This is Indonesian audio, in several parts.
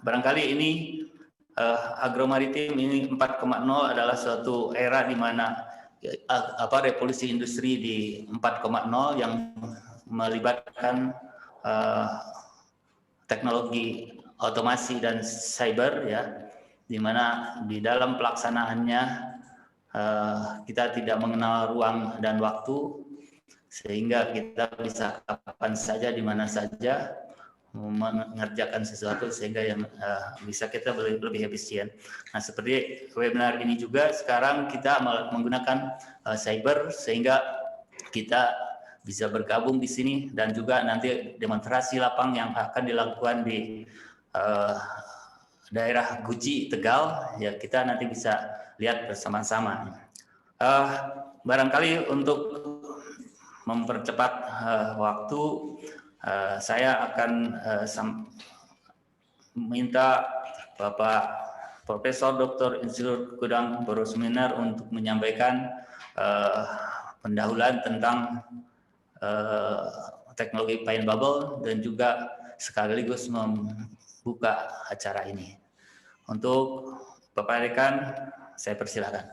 Barangkali ini agromaritim ini 4.0 adalah suatu era di mana revolusi industri di 4.0 yang melibatkan teknologi otomasi dan cyber, ya, di mana di dalam pelaksanaannya kita tidak mengenal ruang dan waktu, sehingga kita bisa kapan saja di mana saja mengerjakan sesuatu sehingga yang bisa kita lebih efisien. Nah, seperti webinar ini juga sekarang kita menggunakan cyber sehingga kita bisa bergabung di sini, dan juga nanti demonstrasi lapang yang akan dilakukan di daerah Guci, Tegal, ya, kita nanti bisa lihat bersama-sama. Barangkali untuk mempercepat waktu, saya akan minta Bapak Profesor Dr. Insinyur Kudang Borosminar untuk menyampaikan pendahuluan tentang teknologi Fine Bubble dan juga sekaligus membuka acara ini. Untuk Bapak Rekan, saya persilakan.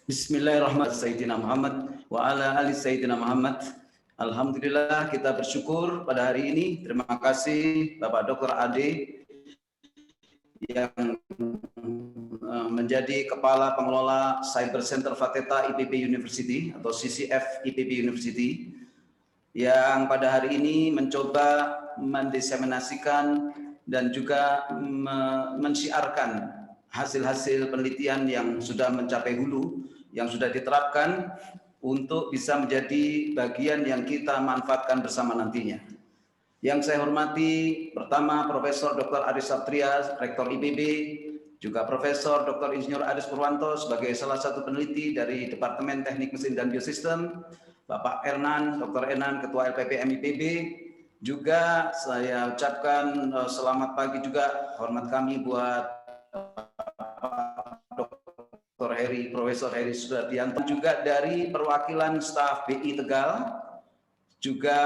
Bismillahirrahmanirrahim. Sayyidina Muhammad wa ala ali Sayyidina Muhammad. Alhamdulillah, kita bersyukur pada hari ini. Terima kasih Bapak Dr. Ade yang menjadi Kepala Pengelola Cyber Center Fateta IPB University atau CCF IPB University, yang pada hari ini mencoba mendiseminasikan dan juga mensiarkan hasil-hasil penelitian yang sudah mencapai hulu, yang sudah diterapkan untuk bisa menjadi bagian yang kita manfaatkan bersama nantinya. Yang saya hormati pertama Profesor Dr. Aris Satria, Rektor IPB, juga Profesor Dr. Insinyur Aris Purwanto sebagai salah satu peneliti dari Departemen Teknik Mesin dan Biosistem, Bapak Ernan, Dr. Enan, Ketua LPPM IPB, juga saya ucapkan selamat pagi juga, hormat kami buat Dr. Heri, Profesor Heri Sudardianto, juga dari perwakilan staf BI Tegal, juga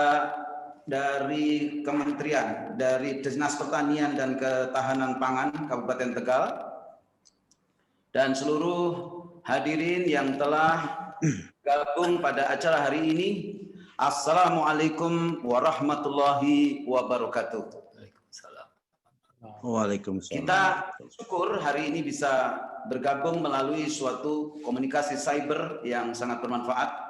dari Kementerian, dari Dinas Pertanian dan Ketahanan Pangan Kabupaten Tegal, dan seluruh hadirin yang telah gabung pada acara hari ini. Assalamualaikum warahmatullahi wabarakatuh. Waalaikumsalam. Kita syukur hari ini bisa bergabung melalui suatu komunikasi cyber yang sangat bermanfaat.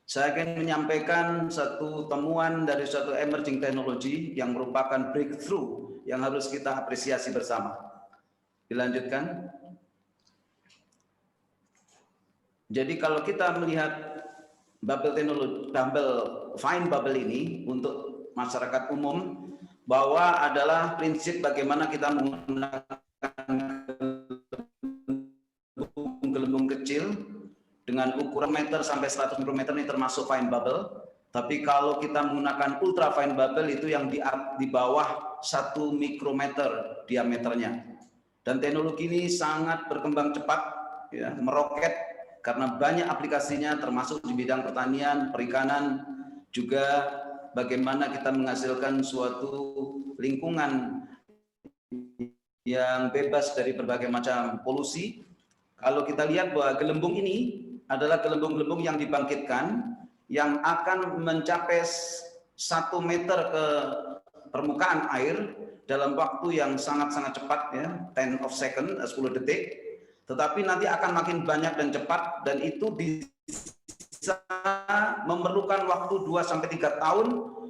Saya ingin menyampaikan satu temuan dari suatu emerging technology yang merupakan breakthrough yang harus kita apresiasi bersama. Dilanjutkan. Jadi kalau kita melihat bubble teknologi, fine bubble ini untuk masyarakat umum, bahwa adalah prinsip bagaimana kita menggunakan gelembung kecil dengan ukuran meter sampai 100 mikrometer ini termasuk fine bubble. Tapi kalau kita menggunakan ultra fine bubble itu yang di bawah 1 mikrometer diameternya. Dan teknologi ini sangat berkembang cepat, ya, meroket karena banyak aplikasinya termasuk di bidang pertanian, perikanan, juga bagaimana kita menghasilkan suatu lingkungan yang bebas dari berbagai macam polusi. Kalau kita lihat bahwa gelembung ini adalah gelembung-gelembung yang dibangkitkan yang akan mencapai 1 meter ke permukaan air dalam waktu yang sangat-sangat cepat, ya, 10 of second, 10 detik. Tetapi nanti akan makin banyak dan cepat, dan itu bisa memerlukan waktu 2-3 tahun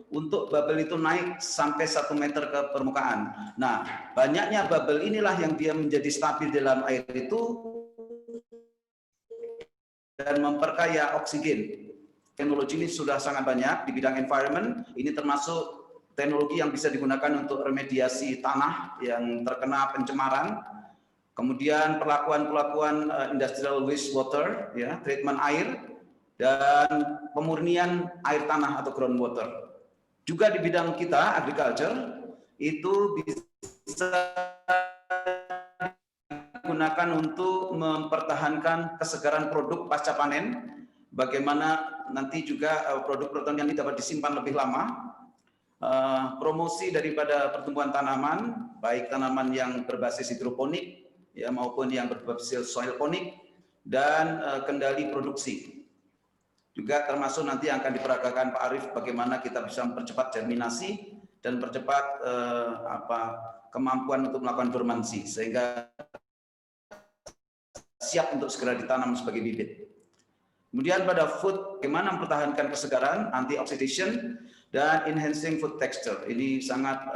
untuk bubble itu naik sampai 1 meter ke permukaan. Nah, banyaknya bubble inilah yang dia menjadi stabil dalam air itu dan memperkaya oksigen. Teknologi ini sudah sangat banyak di bidang environment. Ini termasuk teknologi yang bisa digunakan untuk remediasi tanah yang terkena pencemaran. Kemudian perlakuan industrial wastewater, ya, treatment air, dan pemurnian air tanah atau groundwater. Juga di bidang kita, agriculture, itu bisa digunakan untuk mempertahankan kesegaran produk pasca panen, bagaimana nanti juga produk pertanian ini dapat disimpan lebih lama, promosi daripada pertumbuhan tanaman, baik tanaman yang berbasis hidroponik ya maupun yang berbasis soil ponik, dan kendali produksi. Juga termasuk nanti yang akan diperagakan Pak Arief bagaimana kita bisa mempercepat germinasi dan percepat kemampuan untuk melakukan dormansi sehingga siap untuk segera ditanam sebagai bibit. Kemudian pada food, bagaimana mempertahankan kesegaran, anti-oxidation, dan enhancing food texture. Ini sangat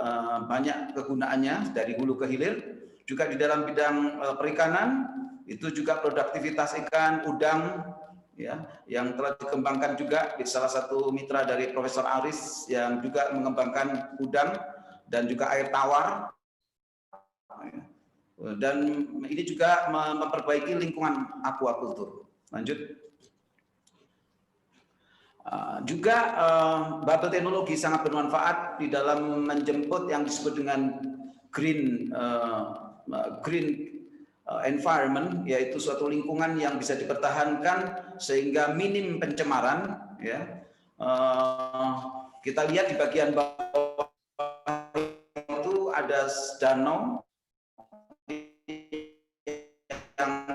banyak kegunaannya dari hulu ke hilir. Juga di dalam bidang perikanan, itu juga produktivitas ikan, udang, ya, yang telah dikembangkan juga di salah satu mitra dari Profesor Aris yang juga mengembangkan udang dan juga air tawar. Dan ini juga memperbaiki lingkungan aquacultur. Lanjut. Juga bubble teknologi sangat bermanfaat di dalam menjemput yang disebut dengan green environment, yaitu suatu lingkungan yang bisa dipertahankan sehingga minim pencemaran. Ya, kita lihat di bagian bawah itu ada danau yang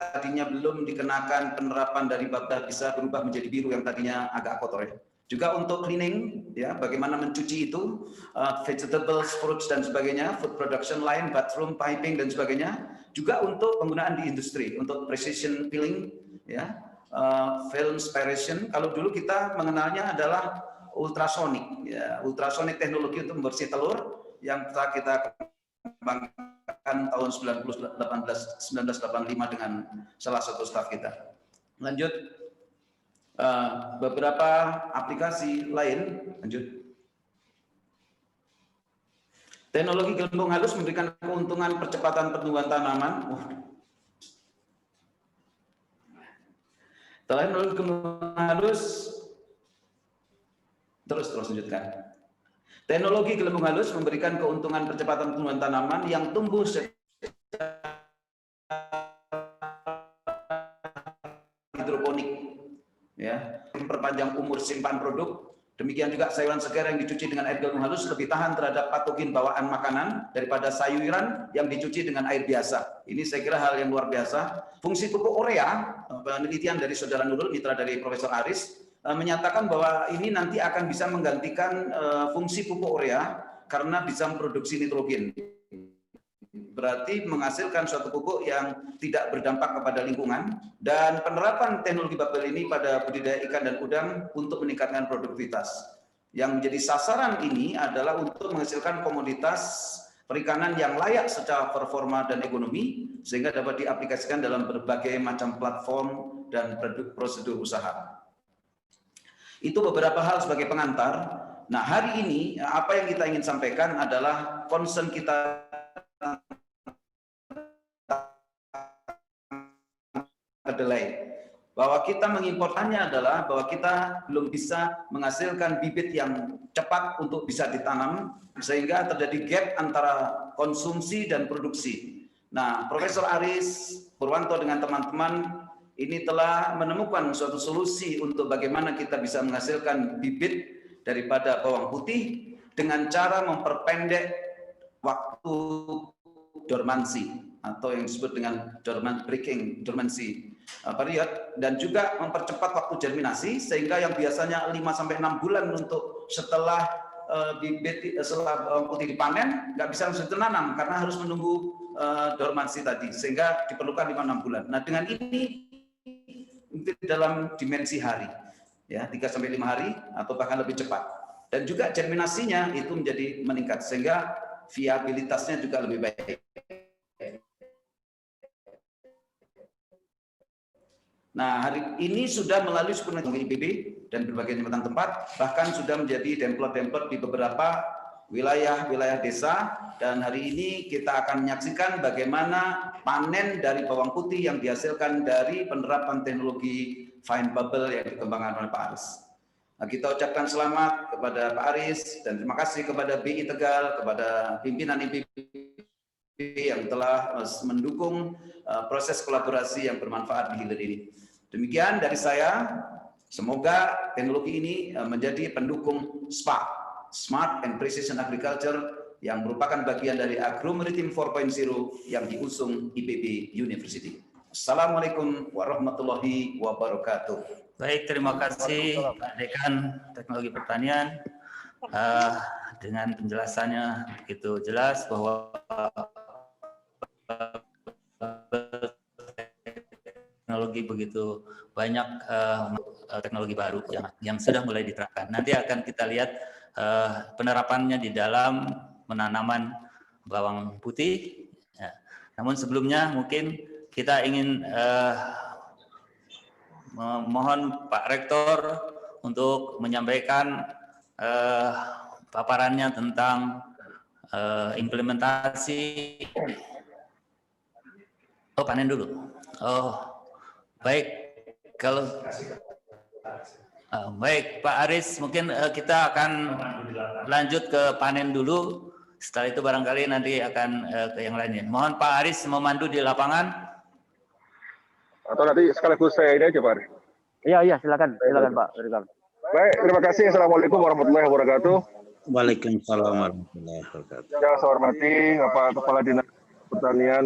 tadinya belum dikenakan penerapan dari bapeda bisa berubah menjadi biru yang tadinya agak kotor ya. Juga untuk cleaning ya, bagaimana mencuci itu, vegetables, fruits dan sebagainya, food production line, bathroom, piping dan sebagainya. Juga untuk penggunaan di industri, untuk precision filling ya, film spiration. Kalau dulu kita mengenalnya adalah ultrasonic ya, ultrasonic teknologi untuk membersih telur yang telah kita kembangkan tahun 1985 dengan salah satu staf kita. Lanjut, beberapa aplikasi lain. Lanjut. Teknologi gelembung halus memberikan keuntungan percepatan pertumbuhan tanaman. Teknologi gelembung halus, terus lanjutkan. Teknologi gelembung halus memberikan keuntungan percepatan pertumbuhan tanaman yang tumbuh hidroponik, ya, memperpanjang umur simpan produk. Demikian juga sayuran segar yang dicuci dengan air gelembung halus lebih tahan terhadap patogen bawaan makanan daripada sayuran yang dicuci dengan air biasa. Ini saya kira hal yang luar biasa. Fungsi pupuk urea, penelitian dari Saudara Nurul, mitra dari Profesor Aris, menyatakan bahwa ini nanti akan bisa menggantikan fungsi pupuk urea karena bisa memproduksi nitrogen. Berarti menghasilkan suatu pupuk yang tidak berdampak kepada lingkungan, dan penerapan teknologi bubble ini pada budidaya ikan dan udang untuk meningkatkan produktivitas. Yang menjadi sasaran ini adalah untuk menghasilkan komoditas perikanan yang layak secara performa dan ekonomi sehingga dapat diaplikasikan dalam berbagai macam platform dan prosedur usaha. Itu beberapa hal sebagai pengantar. Nah, hari ini apa yang kita ingin sampaikan adalah concern kita kedelai. Bahwa kita mengimportannya adalah bahwa kita belum bisa menghasilkan bibit yang cepat untuk bisa ditanam sehingga terjadi gap antara konsumsi dan produksi. Nah, Profesor Aris Purwanto dengan teman-teman ini telah menemukan suatu solusi untuk bagaimana kita bisa menghasilkan bibit daripada bawang putih dengan cara memperpendek waktu dormansi atau yang disebut dengan dormancy period, dan juga mempercepat waktu germinasi sehingga yang biasanya 5-6 bulan untuk setelah bibit setelah bawang putih dipanen nggak bisa langsung ditanam karena harus menunggu dormansi tadi sehingga diperlukan 5-6 bulan. Nah, dengan ini dalam dimensi hari ya, 3-5 hari atau bahkan lebih cepat, dan juga germinasinya itu menjadi meningkat sehingga viabilitasnya juga lebih baik. Nah, hari ini sudah melalui 10 IPB dan berbagai jembatan tempat, bahkan sudah menjadi template-template di beberapa wilayah-wilayah desa, dan hari ini kita akan menyaksikan bagaimana panen dari bawang putih yang dihasilkan dari penerapan teknologi fine bubble yang dikembangkan oleh Pak Aris. Nah, kita ucapkan selamat kepada Pak Aris dan terima kasih kepada BI Tegal, kepada pimpinan IPB yang telah mendukung proses kolaborasi yang bermanfaat di hilir ini. Demikian dari saya. Semoga teknologi ini menjadi pendukung SPA, Smart and Precision Agriculture, yang merupakan bagian dari Agromaritim 4.0 yang diusung IPB University. Assalamualaikum warahmatullahi wabarakatuh. Baik, terima kasih Pak Dekan Teknologi Pertanian. Dengan penjelasannya begitu jelas bahwa teknologi begitu banyak teknologi baru yang sudah mulai diterapkan. Nanti akan kita lihat penerapannya di dalam penanaman bawang putih. Ya. Namun sebelumnya mungkin kita ingin mohon Pak Rektor untuk menyampaikan paparannya tentang implementasi. Oh, panen dulu. Oh, baik. Kalau baik, Pak Aris, mungkin kita akan lanjut ke panen dulu. Setelah itu barangkali nanti akan ke yang lainnya. Mohon Pak Aris memandu di lapangan. Atau nanti sekaligus saya ini aja, Pak. Iya, silakan Pak. Baik, terima kasih. Assalamualaikum warahmatullahi wabarakatuh. Waalaikumsalam warahmatullahi wabarakatuh. Yang saya hormati Bapak Kepala Dinas Pertanian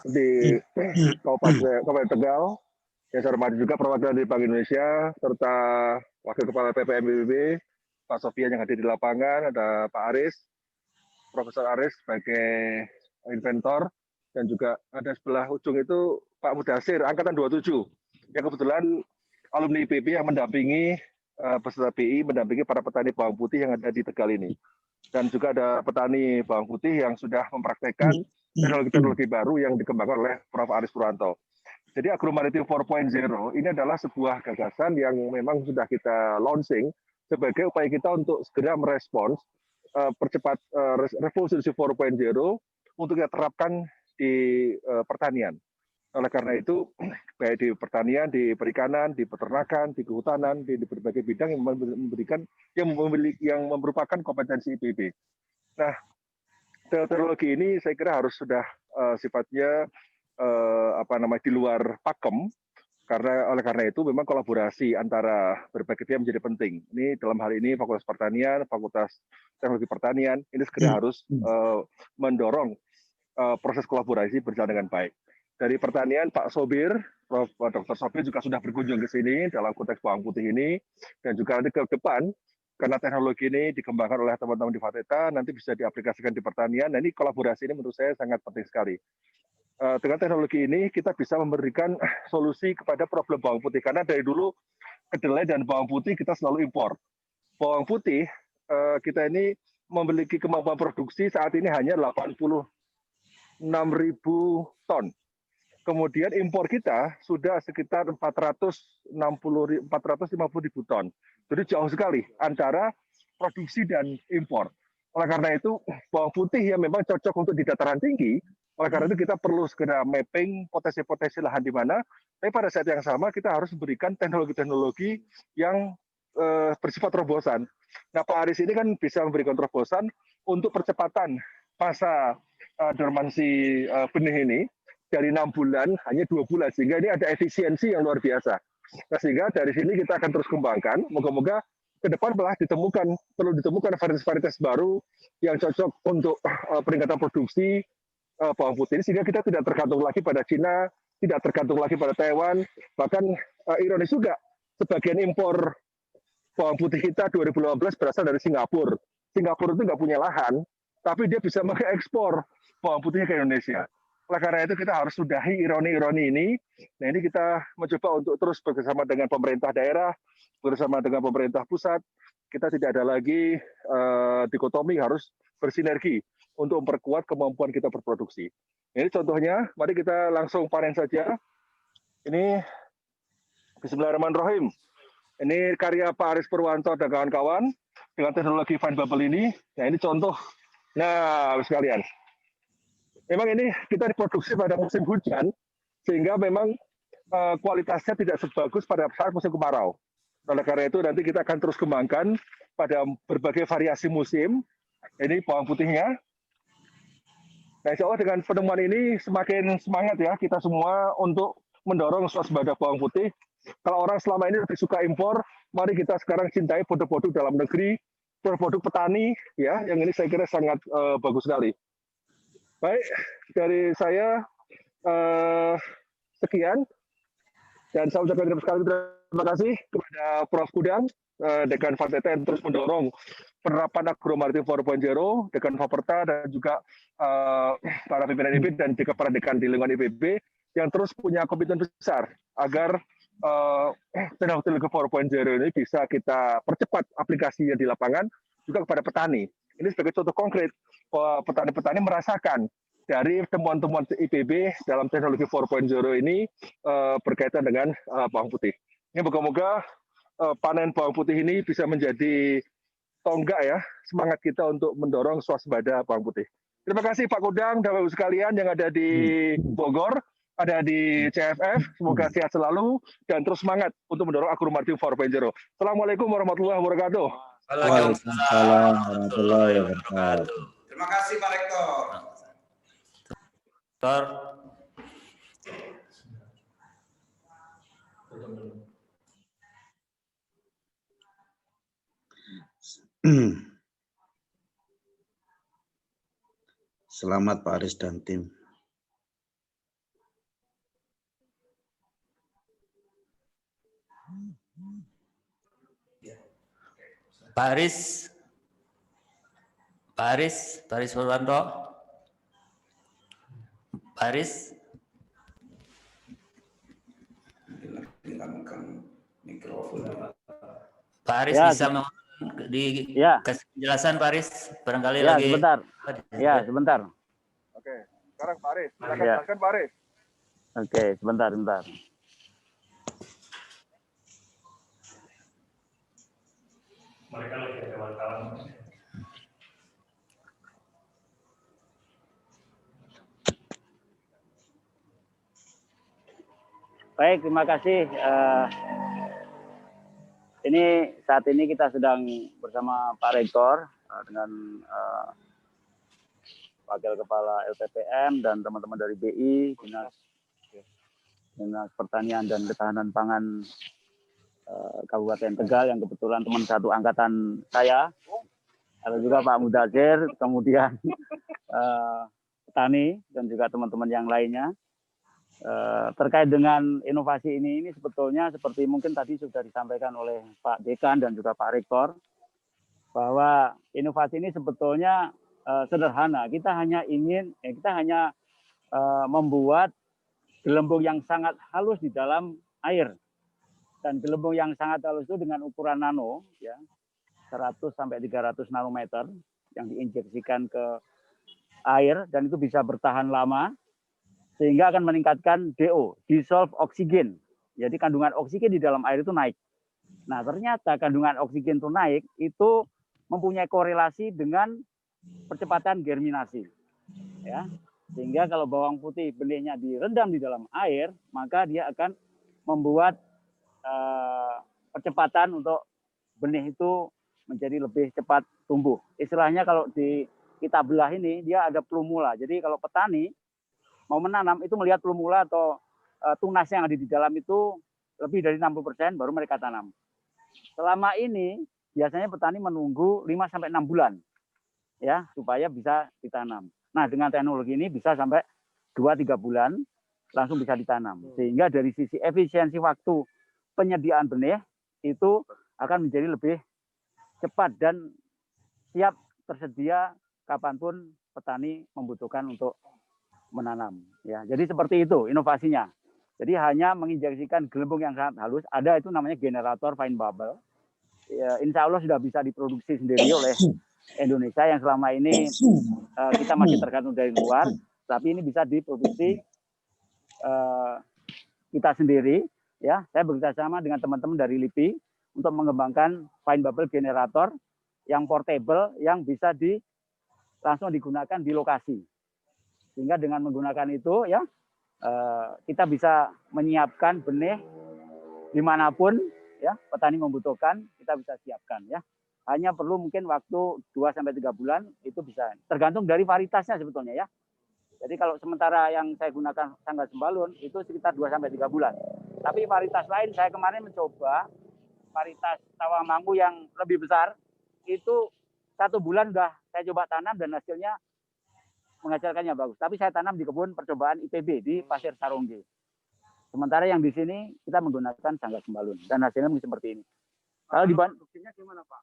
di Kabupaten Tegal, yang saya hormati juga perwakilan dari Bank Indonesia, serta Wakil Kepala PPMBBB, Pak Sofian yang hadir di lapangan, ada Pak Aris, Profesor Aris sebagai inventor, dan juga ada sebelah ujung itu Pak Mudasir, Angkatan 27, yang kebetulan alumni IPB yang mendampingi peserta BI, mendampingi para petani bawang putih yang ada di Tegal ini. Dan juga ada petani bawang putih yang sudah mempraktekkan teknologi-teknologi baru yang dikembangkan oleh Prof. Aris Purwanto. Jadi Agromaritim 4.0 ini adalah sebuah gagasan yang memang sudah kita launching sebagai upaya kita untuk segera merespons percepat revolusi 4.0 untuk kita terapkan di pertanian. Oleh karena itu, baik di pertanian, di perikanan, di peternakan, di kehutanan, di berbagai bidang yang memberikan yang merupakan kompetensi IPB. Nah, teknologi ini saya kira harus sudah sifatnya di luar pakem, karena oleh karena itu memang kolaborasi antara berbagai pihak menjadi penting. Ini dalam hal ini Fakultas Pertanian, Fakultas Teknologi Pertanian ini segera harus mendorong proses kolaborasi berjalan dengan baik. Dari pertanian, Pak Sobir, Prof. Dr. Sobir juga sudah berkunjung ke sini dalam konteks bawang putih ini, dan juga nanti ke depan, karena teknologi ini dikembangkan oleh teman-teman di Fateta, nanti bisa diaplikasikan di pertanian. Nah, ini kolaborasi ini menurut saya sangat penting sekali. Dengan teknologi ini kita bisa memberikan solusi kepada problem bawang putih, karena dari dulu kedelai dan bawang putih kita selalu impor. Bawang putih kita ini memiliki kemampuan produksi saat ini hanya 86.000 ton. Kemudian impor kita sudah sekitar 450.000 ton. Jadi jauh sekali antara produksi dan impor. Oleh karena itu, bawang putih yang memang cocok untuk di dataran tinggi, oleh karena itu kita perlu segera mapping potensi-potensi lahan di mana, tapi pada saat yang sama kita harus memberikan teknologi-teknologi yang bersifat terobosan. Nah, Pak Aris ini kan bisa memberikan terobosan untuk percepatan masa dormansi benih ini, dari 6 bulan hanya 2 bulan, sehingga ini ada efisiensi yang luar biasa. Nah, sehingga dari sini kita akan terus kembangkan, moga-moga ke depan malah perlu ditemukan varietas-varietas baru yang cocok untuk peningkatan produksi bawang putih ini, sehingga kita tidak tergantung lagi pada Cina, tidak tergantung lagi pada Taiwan, bahkan ironis juga, sebagian impor bawang putih kita 2018 berasal dari Singapura. Singapura itu nggak punya lahan, tapi dia bisa mengekspor bawang putihnya ke Indonesia. Oleh karena itu kita harus sudahi ironi-ironi ini. Nah, ini kita mencoba untuk terus bersama dengan pemerintah daerah, bersama dengan pemerintah pusat. Kita tidak ada lagi dikotomi, harus bersinergi untuk memperkuat kemampuan kita berproduksi. Ini contohnya, mari kita langsung panen saja. Ini Bismillahirrahmanirrahim. Ini karya Pak Aris Purwanto dan kawan-kawan dengan teknologi fine bubble ini. Nah, ini contoh. Nah, sekalian. Memang ini kita diproduksi pada musim hujan, sehingga memang kualitasnya tidak sebagus pada saat musim kemarau. Oleh karena itu nanti kita akan terus kembangkan pada berbagai variasi musim. Ini bawang putihnya. Nah, insya Allah dengan penemuan ini semakin semangat ya kita semua untuk mendorong swasembada bawang putih. Kalau orang selama ini lebih suka impor, mari kita sekarang cintai produk-produk dalam negeri, produk-produk petani, ya, yang ini saya kira sangat bagus sekali. Baik, dari saya sekian, dan saya ucapkan terima kasih kepada Prof. Kudang, Dekan Fakultas yang terus mendorong penerapan agromaritim 4.0, Dekan Faperta, dan juga para pimpinan IPB dan juga para dekan di lingkungan IPB yang terus punya komitmen besar agar teknologi 4.0 ini bisa kita percepat aplikasinya di lapangan juga kepada petani. Ini sebagai contoh konkret bahwa petani-petani merasakan dari temuan-temuan IPB dalam teknologi 4.0 ini berkaitan dengan bawang putih. Ini moga-moga panen bawang putih ini bisa menjadi tonggak ya semangat kita untuk mendorong swasembada bawang putih. Terima kasih Pak Kudang dan Bapak sekalian yang ada di Bogor, ada di CFF. Semoga sehat selalu dan terus semangat untuk mendorong agromaritim 4.0. Assalamualaikum warahmatullahi wabarakatuh. Waalaikumsalam warahmatullahi wabarakatuh. Terima kasih Pak Rektor. Rektor. Selamat Pak Aris dan tim. Pak Aris Purwanto. Pak Aris. Pak Aris Ya, bisa dikasih penjelasan Pak Aris, barangkali ya, lagi. sebentar. Ya, sebentar. Oke, sekarang Pak Aris. Silakan Ya. jelaskan Pak Aris. Oke, sebentar. Mereka lagi ada wartawan. Baik, terima kasih. Saat ini kita sedang bersama Pak Rektor dengan Wakil Kepala LPPM dan teman-teman dari BI, Dinas Pertanian dan Ketahanan Pangan Kabupaten Tegal yang kebetulan teman satu angkatan saya. Ada juga Pak Mudazir, kemudian petani dan juga teman-teman yang lainnya. Terkait dengan inovasi ini sebetulnya seperti mungkin tadi sudah disampaikan oleh Pak Dekan dan juga Pak Rektor bahwa inovasi ini sebetulnya sederhana. Kita hanya membuat gelembung yang sangat halus di dalam air, dan gelembung yang sangat halus itu dengan ukuran nano, ya 100 sampai 300 nanometer yang diinjeksikan ke air, dan itu bisa bertahan lama sehingga akan meningkatkan DO, dissolve oksigen. Jadi kandungan oksigen di dalam air itu naik. Nah, ternyata kandungan oksigen itu naik itu mempunyai korelasi dengan percepatan germinasi. Ya. Sehingga kalau bawang putih benihnya direndam di dalam air, maka dia akan membuat percepatan untuk benih itu menjadi lebih cepat tumbuh. Istilahnya kalau kita belah ini, dia ada plumula. Jadi kalau petani mau menanam itu melihat plumula atau tunas yang ada di dalam itu lebih dari 60% baru mereka tanam. Selama ini biasanya petani menunggu 5-6 bulan ya supaya bisa ditanam. Nah, dengan teknologi ini bisa sampai 2-3 bulan langsung bisa ditanam. Sehingga dari sisi efisiensi waktu penyediaan benih itu akan menjadi lebih cepat dan siap tersedia kapanpun petani membutuhkan untuk menanam. Ya, jadi seperti itu inovasinya. Jadi hanya menginjeksikan gelembung yang sangat halus. Ada itu namanya generator fine bubble. Ya, insya Allah sudah bisa diproduksi sendiri oleh Indonesia yang selama ini kita masih tergantung dari luar, tapi ini bisa diproduksi kita sendiri. Ya, saya bekerjasama dengan teman-teman dari LIPI untuk mengembangkan fine bubble generator yang portable yang bisa langsung digunakan di lokasi. Sehingga dengan menggunakan itu ya kita bisa menyiapkan benih dimanapun ya petani membutuhkan, kita bisa siapkan ya. Hanya perlu mungkin waktu 2-3 bulan itu bisa. Tergantung dari varietasnya sebetulnya ya. Jadi kalau sementara yang saya gunakan tanggal sembalun itu sekitar 2-3 bulan. Tapi varietas lain saya kemarin mencoba varietas Tawangmangu yang lebih besar, itu 1 bulan sudah saya coba tanam dan hasilnya menghasilkannya bagus. Tapi saya tanam di kebun percobaan IPB di Pasir Sarongge. Sementara yang di sini kita menggunakan tanggal sembalun dan hasilnya seperti ini. Kalau produksinya gimana Pak?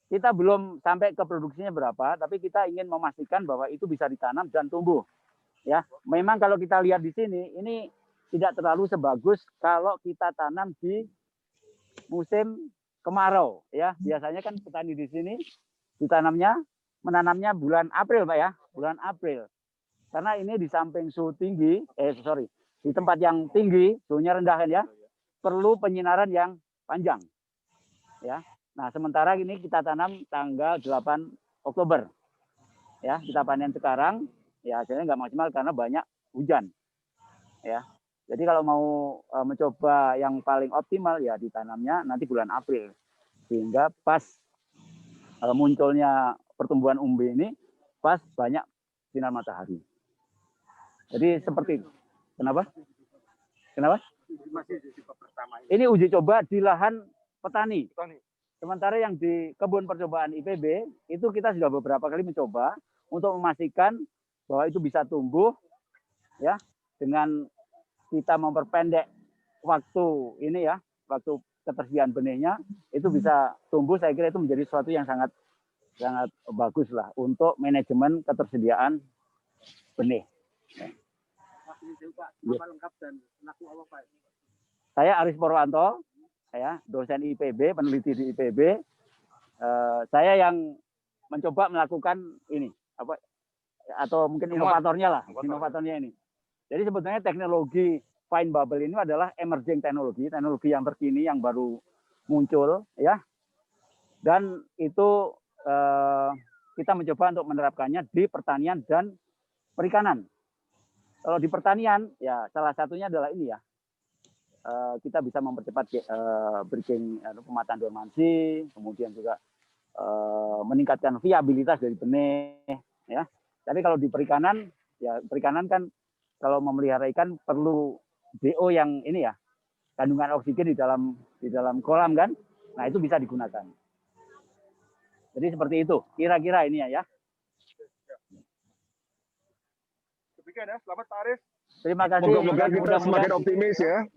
Kita belum sampai ke produksinya berapa, tapi kita ingin memastikan bahwa itu bisa ditanam dan tumbuh. Ya, memang kalau kita lihat di sini, ini tidak terlalu sebagus kalau kita tanam di musim kemarau. Ya, biasanya kan petani di sini menanamnya bulan April, Pak ya, bulan April. Karena ini di samping suhu tinggi, di tempat yang tinggi, suhunya rendah kan ya, perlu penyinaran yang panjang. Ya. Nah, sementara ini kita tanam tanggal 8 Oktober. Ya, kita panen sekarang, ya hasilnya nggak maksimal karena banyak hujan. Ya. Jadi kalau mau mencoba yang paling optimal ya ditanamnya nanti bulan April. Sehingga pas munculnya pertumbuhan umbi ini pas banyak sinar matahari. Jadi seperti itu. Kenapa? Ini uji coba di lahan petani. Sementara yang di kebun percobaan IPB itu kita sudah beberapa kali mencoba untuk memastikan bahwa itu bisa tumbuh ya dengan kita memperpendek waktu ini ya, waktu ketersediaan benihnya itu bisa tumbuh. Saya kira itu menjadi sesuatu yang sangat bagus lah untuk manajemen ketersediaan benih. Saya Aris Purwanto, saya dosen IPB, peneliti di IPB. Saya yang mencoba melakukan ini atau mungkin inovatornya ini. Jadi sebetulnya teknologi fine bubble ini adalah emerging teknologi yang terkini yang baru muncul ya. Dan itu kita mencoba untuk menerapkannya di pertanian dan perikanan. Kalau di pertanian ya salah satunya adalah ini ya. Kita bisa mempercepat breaking pemetaan dormansi, kemudian juga meningkatkan viabilitas dari benih ya. Tapi kalau di perikanan kan kalau memelihara ikan perlu DO yang ini ya, kandungan oksigen di dalam kolam kan. Nah, itu bisa digunakan. Jadi seperti itu, kira-kira ini ya. Demikian ya, selamat Pak Aris. Terima kasih. Moga-moga kita semakin optimis ya,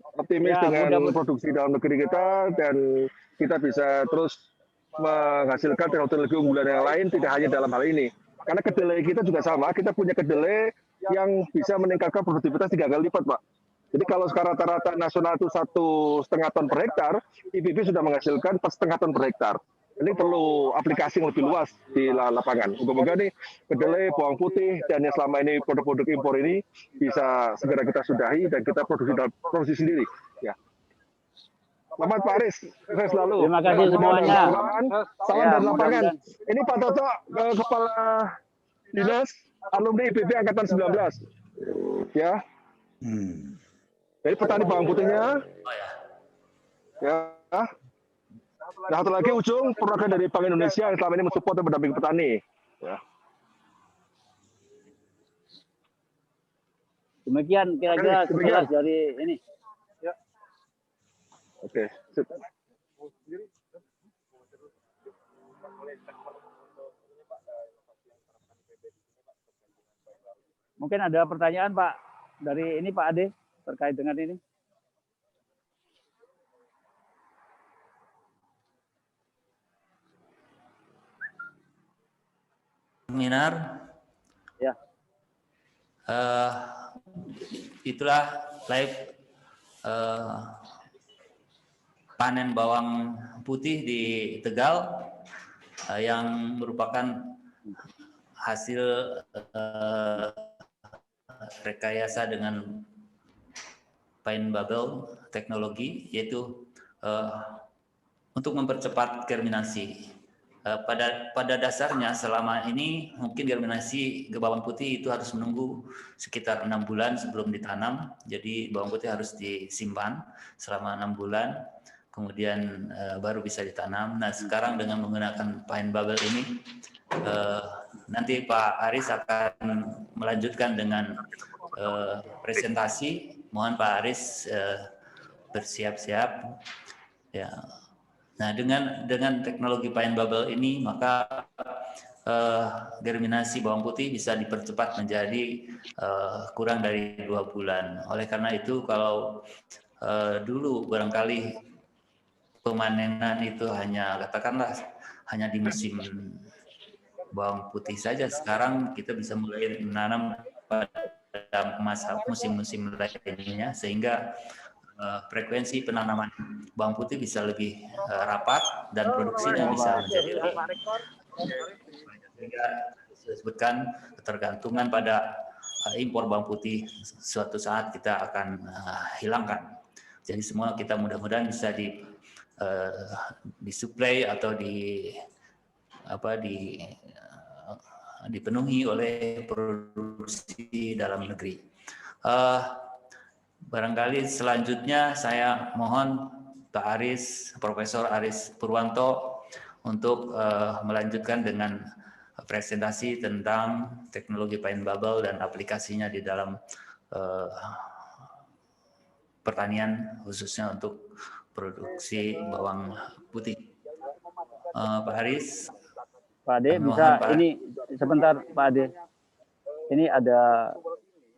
dengan produksi dalam negeri kita dan kita bisa terus menghasilkan teknologi unggulan yang lain tidak hanya dalam hal ini. Karena kedelai kita juga sama, kita punya kedelai yang bisa meningkatkan produktivitas 3 kali lipat, Pak. Jadi kalau sekarang rata-rata nasional itu 1,5 ton per hektar, IPB sudah menghasilkan 4,5 ton per hektar. Ini perlu aplikasi yang lebih luas di lapangan. Moga-moga nih kedelai, bawang putih, dan yang selama ini produk-produk impor ini bisa segera kita sudahi dan kita produksi sendiri. Ya. Selamat Pak Aris, saya selalu. Terima kasih semuanya. Salam dari lapangan. Ini Pak Toto, Kepala Dinas Alumni IPB Angkatan 19. Ya. Jadi petani bawang putihnya. Ya. Nah, satu lagi ujung program dari Bank Indonesia yang selama ini mensupport dan mendampingi petani. Ya. Demikian kira-kira sekilas dari ini. Ya. Oke. Mungkin ada pertanyaan Pak dari ini Pak Ade terkait dengan ini. Minar. Ya. Itulah live panen bawang putih di Tegal yang merupakan hasil rekayasa dengan fine bubble teknologi, yaitu untuk mempercepat germinasi. Pada dasarnya selama ini mungkin germinasi bawang putih itu harus menunggu sekitar 6 bulan sebelum ditanam. Jadi bawang putih harus disimpan selama 6 bulan. kemudian baru bisa ditanam. Nah, sekarang dengan menggunakan pine bubble ini, nanti Pak Aris akan melanjutkan dengan presentasi. Mohon Pak Aris bersiap-siap. Ya. Nah, dengan teknologi pine bubble ini, maka germinasi bawang putih bisa dipercepat menjadi kurang dari 2 bulan. Oleh karena itu, kalau dulu barangkali pemanenan itu katakanlah hanya di musim bawang putih saja, sekarang kita bisa mulai menanam pada musim-musim lainnya, sehingga frekuensi penanaman bawang putih bisa lebih rapat dan produksinya bisa menjadi lebih. Sehingga disebutkan ketergantungan pada impor bawang putih suatu saat kita akan hilangkan. Jadi semua kita mudah-mudahan bisa disuplai atau dipenuhi oleh produksi dalam negeri. Barangkali selanjutnya saya mohon Pak Aris, Profesor Aris Purwanto untuk melanjutkan dengan presentasi tentang teknologi pine bubble dan aplikasinya di dalam pertanian, khususnya untuk produksi bawang putih. Pak Aris. Pak Ade bisa ini sebentar Pak Ade. Ini ada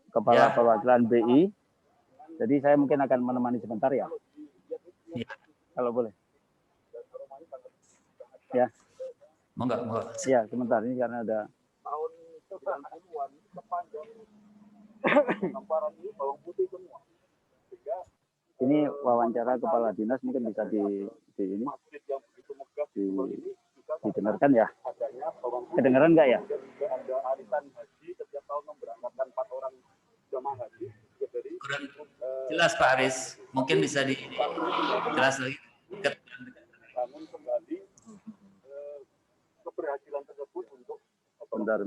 Kepala Perwakilan BI. Jadi saya mungkin akan menemani sebentar ya. Kalau boleh. Ya. Enggak. Ya, sebentar ini karena ada tahun 90-an sepanjang hamparan ini bawang putih semua. Ini wawancara kepala dinas, mungkin bisa didengarkan ya. Kedengaran enggak ya? Ada arisan haji setiap tahun memberangkatkan 4 orang jemaah haji. Kurang jelas Pak Aris, mungkin bisa jelas lagi. Bangun kembali keberhasilan tersebut untuk bentar.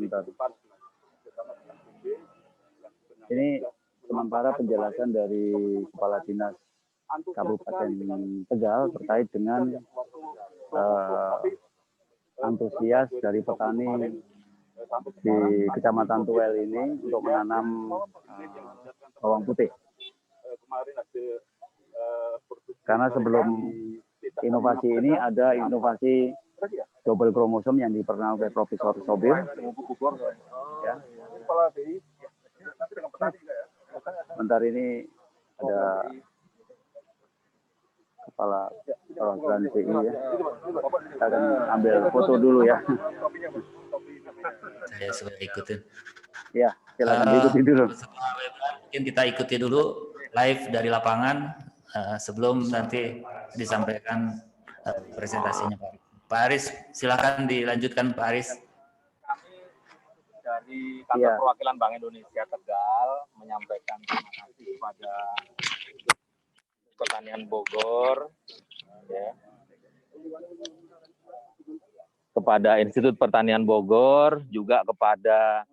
Ini sementara penjelasan dari Kepala Dinas Kabupaten Tegal terkait dengan antusias dari petani di Kecamatan Tuel ini untuk menanam bawang putih. Karena sebelum inovasi ini ada inovasi double kromosom yang diperkenalkan oleh Profesor Sobir. Ya. Bentar ini ada Kepala Perwakilan BI ya. Kita akan ambil foto dulu ya. Saya sudah ikutin. Ya, silakan ikuti dulu. Mungkin kita ikuti dulu live dari lapangan sebelum nanti disampaikan presentasinya Pak. Pak Aris, silakan dilanjutkan Pak Aris. Dari kantor perwakilan Bank Indonesia Tegal menyampaikan terima kasih kepada Pertanian Bogor, ya, kepada Institut Pertanian Bogor, juga kepada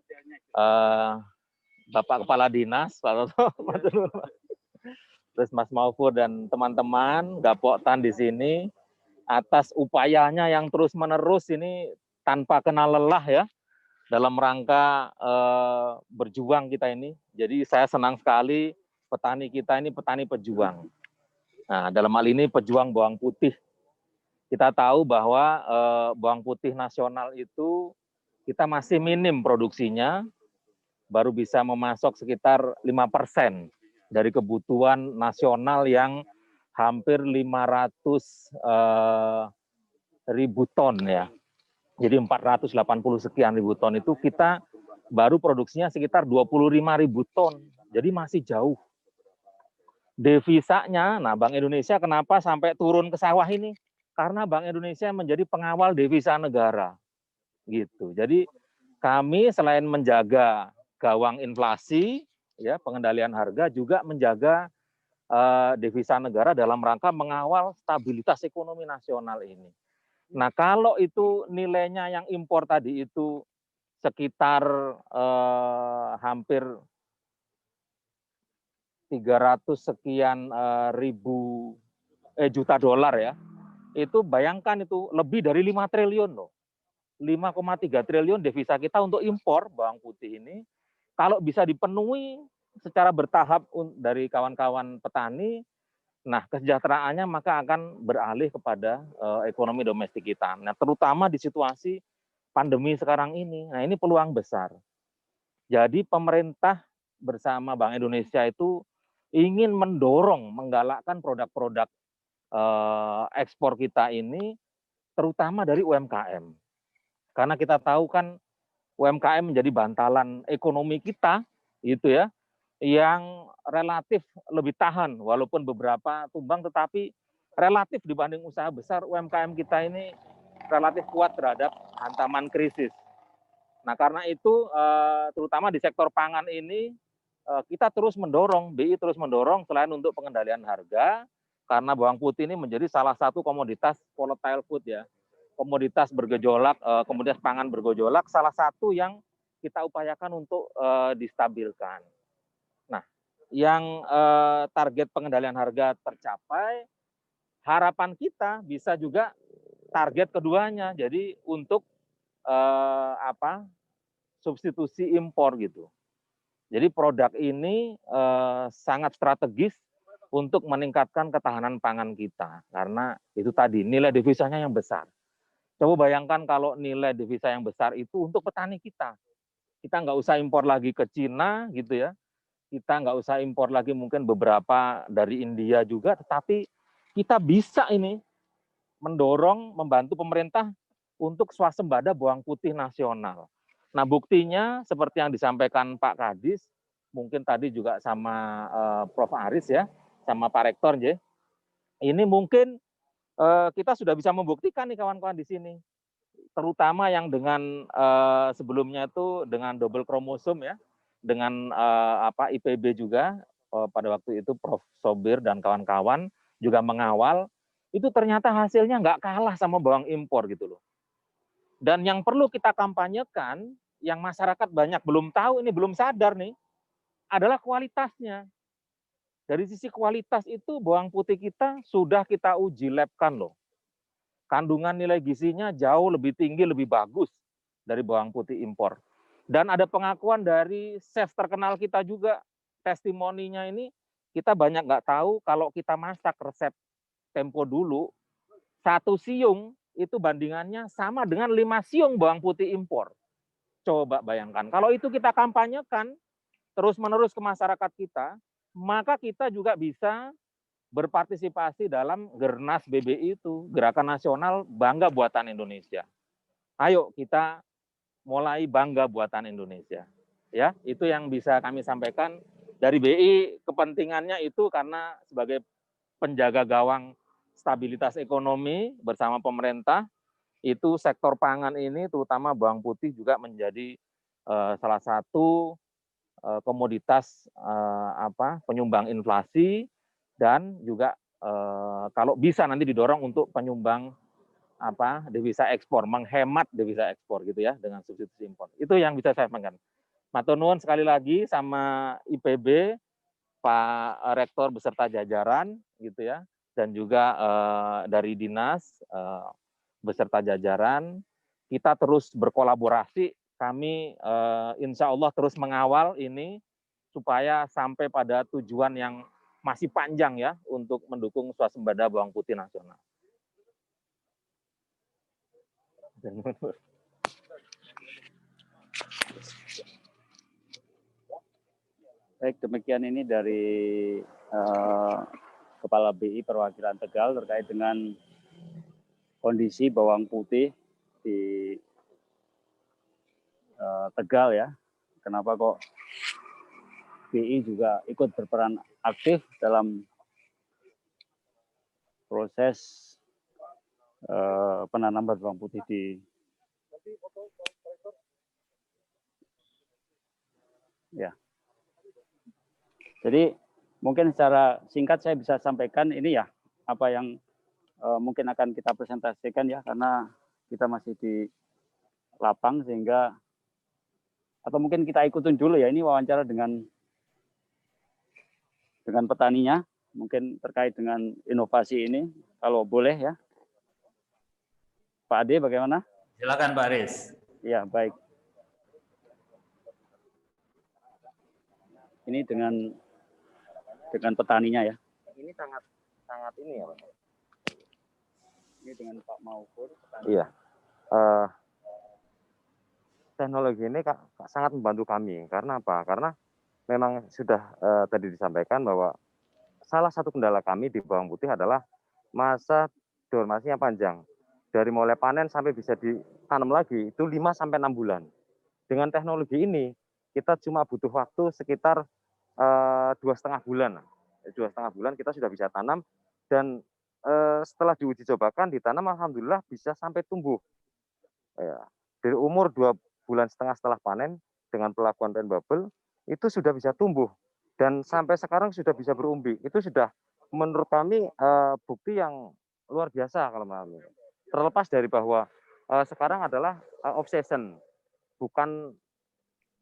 Bapak Kepala Dinas, terus Mas Maufur dan teman-teman Gapoktan di sini atas upayanya yang terus-menerus ini tanpa kenal lelah ya. Dalam rangka berjuang kita ini. Jadi saya senang sekali petani kita ini petani pejuang. Nah, dalam hal ini pejuang bawang putih. Kita tahu bahwa bawang putih nasional itu kita masih minim produksinya, baru bisa memasok sekitar 5% dari kebutuhan nasional yang hampir 500.000 ton ya. Jadi 480 sekian ribu ton itu kita baru produksinya sekitar 25.000 ton. Jadi masih jauh. Devisanya, nah Bank Indonesia kenapa sampai turun ke sawah ini? Karena Bank Indonesia menjadi pengawal devisa negara. Gitu. Jadi kami selain menjaga gawang inflasi, ya pengendalian harga, juga menjaga devisa negara dalam rangka mengawal stabilitas ekonomi nasional ini. Nah, kalau itu nilainya yang impor tadi itu sekitar hampir 300 sekian ribu juta dolar ya. Itu bayangkan itu lebih dari 5 triliun loh. 5,3 triliun devisa kita untuk impor bawang putih ini. Kalau bisa dipenuhi secara bertahap dari kawan-kawan petani, nah kesejahteraannya maka akan beralih kepada ekonomi domestik kita. Nah terutama di situasi pandemi sekarang ini, nah ini peluang besar. Jadi pemerintah bersama Bank Indonesia itu ingin mendorong, menggalakkan produk-produk ekspor kita ini, terutama dari UMKM. Karena kita tahu kan UMKM menjadi bantalan ekonomi kita, gitu ya, yang relatif lebih tahan, walaupun beberapa tumbang, tetapi relatif dibanding usaha besar, UMKM kita ini relatif kuat terhadap hantaman krisis. Nah, karena itu, terutama di sektor pangan ini, kita terus mendorong, BI terus mendorong, selain untuk pengendalian harga, karena bawang putih ini menjadi salah satu komoditas volatile food ya, komoditas bergejolak, komoditas pangan bergejolak, salah satu yang kita upayakan untuk distabilkan. Nah, yang target pengendalian harga tercapai, harapan kita bisa juga target keduanya, jadi untuk substitusi impor gitu. Jadi produk ini sangat strategis untuk meningkatkan ketahanan pangan kita, karena itu tadi nilai devisanya yang besar. Coba bayangkan kalau nilai devisa yang besar itu untuk petani kita. Kita nggak usah impor lagi ke Cina gitu ya. Kita nggak usah impor lagi mungkin beberapa dari India juga, tetapi kita bisa ini mendorong, membantu pemerintah untuk swasembada bawang putih nasional. Nah buktinya seperti yang disampaikan Pak Kadis, mungkin tadi juga sama Prof. Aris ya, sama Pak Rektor ya. Ini mungkin kita sudah bisa membuktikan nih kawan-kawan di sini, terutama yang dengan sebelumnya itu dengan double kromosom ya, dengan IPB juga pada waktu itu Prof. Sobir dan kawan-kawan juga mengawal, itu ternyata hasilnya nggak kalah sama bawang impor gitu loh. Dan yang perlu kita kampanyekan, yang masyarakat banyak belum tahu ini, belum sadar nih, adalah kualitasnya. Dari sisi kualitas itu bawang putih kita sudah kita uji labkan loh. Kandungan nilai gizinya jauh lebih tinggi, lebih bagus dari bawang putih impor. Dan ada pengakuan dari chef terkenal kita juga, testimoninya ini kita banyak nggak tahu kalau kita masak resep Tempo dulu, 1 siung itu bandingannya sama dengan 5 siung bawang putih impor. Coba bayangkan, kalau itu kita kampanyekan terus-menerus ke masyarakat kita, maka kita juga bisa berpartisipasi dalam Gernas BBI itu, Gerakan Nasional Bangga Buatan Indonesia. Ayo kita mulai bangga buatan Indonesia. Ya, itu yang bisa kami sampaikan dari BI. Kepentingannya itu karena sebagai penjaga gawang stabilitas ekonomi bersama pemerintah, itu sektor pangan ini terutama bawang putih juga menjadi salah satu komoditas penyumbang inflasi, dan juga kalau bisa nanti didorong untuk penyumbang devisa ekspor, menghemat devisa ekspor gitu ya dengan substitusi impor. Itu yang bisa saya sampaikan. Matur nuwun sekali lagi sama IPB, Pak Rektor beserta jajaran gitu ya, dan juga dari dinas beserta jajaran. Kita terus berkolaborasi. Kami insya Allah terus mengawal ini supaya sampai pada tujuan yang masih panjang ya untuk mendukung swasembada bawang putih nasional. Baik, demikian ini dari Kepala BI Perwakilan Tegal terkait dengan kondisi bawang putih di Tegal ya. Kenapa kok BI juga ikut berperan aktif dalam proses penanaman bawang putih di ya. Jadi mungkin secara singkat saya bisa sampaikan ini ya, apa yang mungkin akan kita presentasikan ya, karena kita masih di lapang, sehingga atau mungkin kita ikutin dulu ya, ini wawancara dengan petaninya mungkin terkait dengan inovasi ini, kalau boleh ya. Pak Ade bagaimana? Silakan Pak Aris. Ya, baik. Ini dengan petaninya ya. Ini sangat ini ya Pak. Ini dengan Pak Maupur. Iya. Teknologi ini sangat membantu kami. Karena apa? Karena memang sudah tadi disampaikan bahwa salah satu kendala kami di bawang putih adalah masa dormasinya panjang. Dari mulai panen sampai bisa ditanam lagi itu 5 sampai 6 bulan. Dengan teknologi ini kita cuma butuh waktu sekitar 2,5 bulan. 2,5 bulan kita sudah bisa tanam dan setelah diuji cobakan ditanam alhamdulillah bisa sampai tumbuh. Ya, dari umur 2,5 bulan setelah panen dengan pelakuan rain bubble itu sudah bisa tumbuh dan sampai sekarang sudah bisa berumbi. Itu sudah menurut kami bukti yang luar biasa kalau kami. Terlepas dari bahwa sekarang adalah obsession, bukan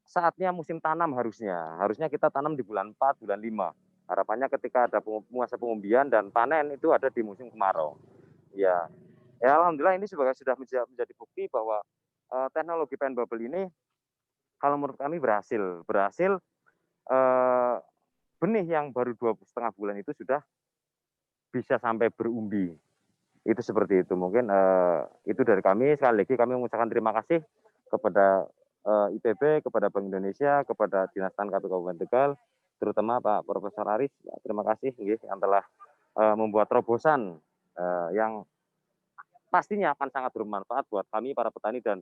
saatnya musim tanam harusnya kita tanam di bulan 4, bulan 5. Harapannya ketika ada masa pengumbian dan panen itu ada di musim kemarau. Ya alhamdulillah ini sudah menjadi bukti bahwa teknologi rain bubble ini kalau menurut kami berhasil benih yang baru 2,5 bulan itu sudah bisa sampai berumbi. Itu seperti itu. Mungkin itu dari kami. Sekali lagi kami mengucapkan terima kasih kepada IPB, kepada Bank Indonesia, kepada Dinas Tan KP Kabupaten Tegal, terutama Pak Profesor Aris. Terima kasih yang telah membuat terobosan yang pastinya akan sangat bermanfaat buat kami para petani dan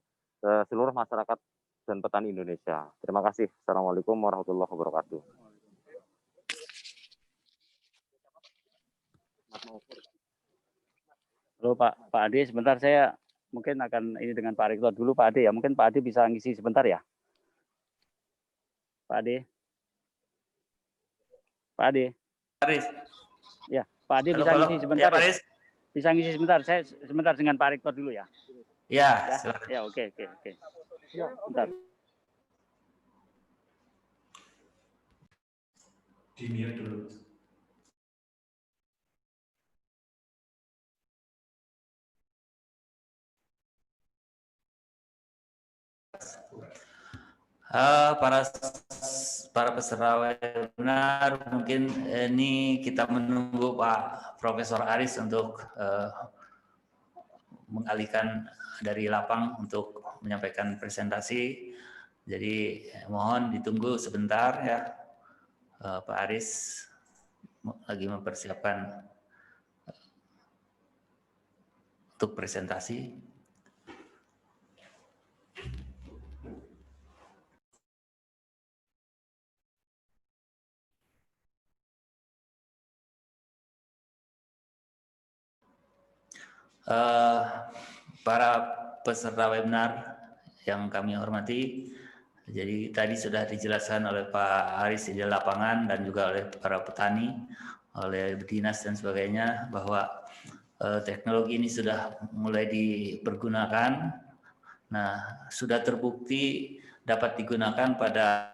seluruh masyarakat dan petani Indonesia. Terima kasih. Assalamualaikum warahmatullahi wabarakatuh. Halo Pak Ade, sebentar saya mungkin akan ini dengan Pak Rektor dulu Pak Ade ya. Mungkin Pak Ade bisa ngisi sebentar ya. Pak Ade. Pak Ade. Aris. Ya, Pak Ade Halo, bisa ngisi sebentar. Ya, Pak Aris. Bisa ngisi sebentar. Saya sebentar dengan Pak Rektor dulu ya. Ya, silakan. Ya, oke. Ya, bentar. Di mute dulu. Para peserta webinar, mungkin ini kita menunggu Pak Profesor Aris untuk mengalihkan dari lapang untuk menyampaikan presentasi. Jadi mohon ditunggu sebentar ya. Pak Aris lagi mempersiapkan untuk presentasi. Para peserta webinar yang kami hormati, jadi tadi sudah dijelaskan oleh Pak Aris di lapangan dan juga oleh para petani, oleh dinas dan sebagainya bahwa teknologi ini sudah mulai dipergunakan. Nah, sudah terbukti dapat digunakan pada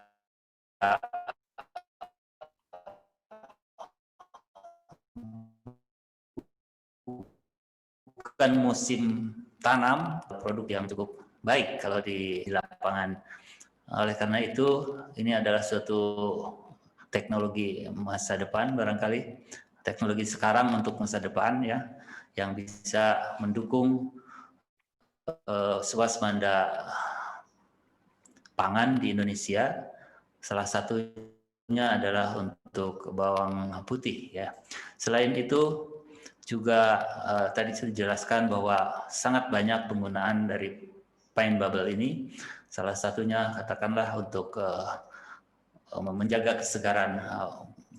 bukan musim tanam, produk yang cukup baik kalau di lapangan. Oleh karena itu, ini adalah suatu teknologi masa depan barangkali, teknologi sekarang untuk masa depan ya, yang bisa mendukung swasembada pangan di Indonesia. Salah satunya adalah untuk bawang putih ya. Selain itu juga tadi sudah dijelaskan bahwa sangat banyak penggunaan dari pine bubble ini. Salah satunya katakanlah untuk menjaga kesegaran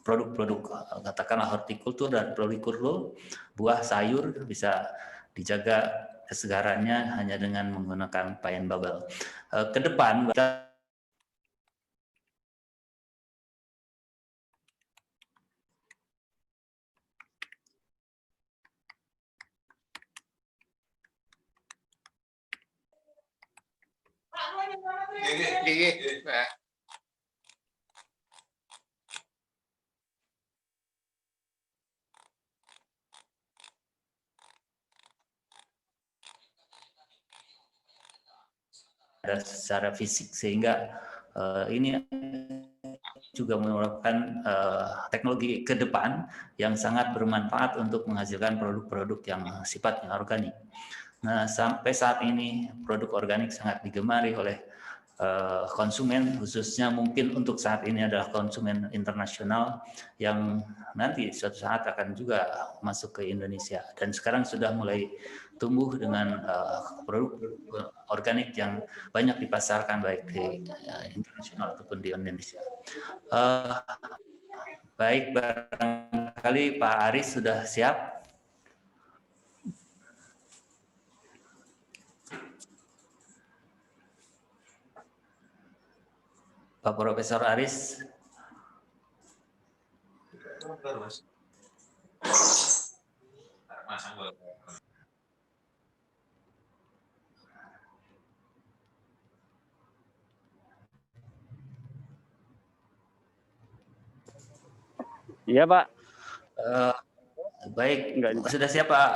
produk-produk katakanlah hortikultur dan florikultur, buah sayur bisa dijaga kesegarannya hanya dengan menggunakan pine bubble. Ke depan ada secara fisik, sehingga ini juga merupakan teknologi ke depan yang sangat bermanfaat untuk menghasilkan produk-produk yang sifatnya organik. Nah, sampai saat ini produk organik sangat digemari oleh konsumen, khususnya mungkin untuk saat ini adalah konsumen internasional yang nanti suatu saat akan juga masuk ke Indonesia, dan sekarang sudah mulai tumbuh dengan produk organik yang banyak dipasarkan baik di internasional ataupun di Indonesia. Baik, barangkali Pak Aris sudah siap. Pak Profesor Aris. Iya, Pak. Baik, Enggak, sudah siap Pak?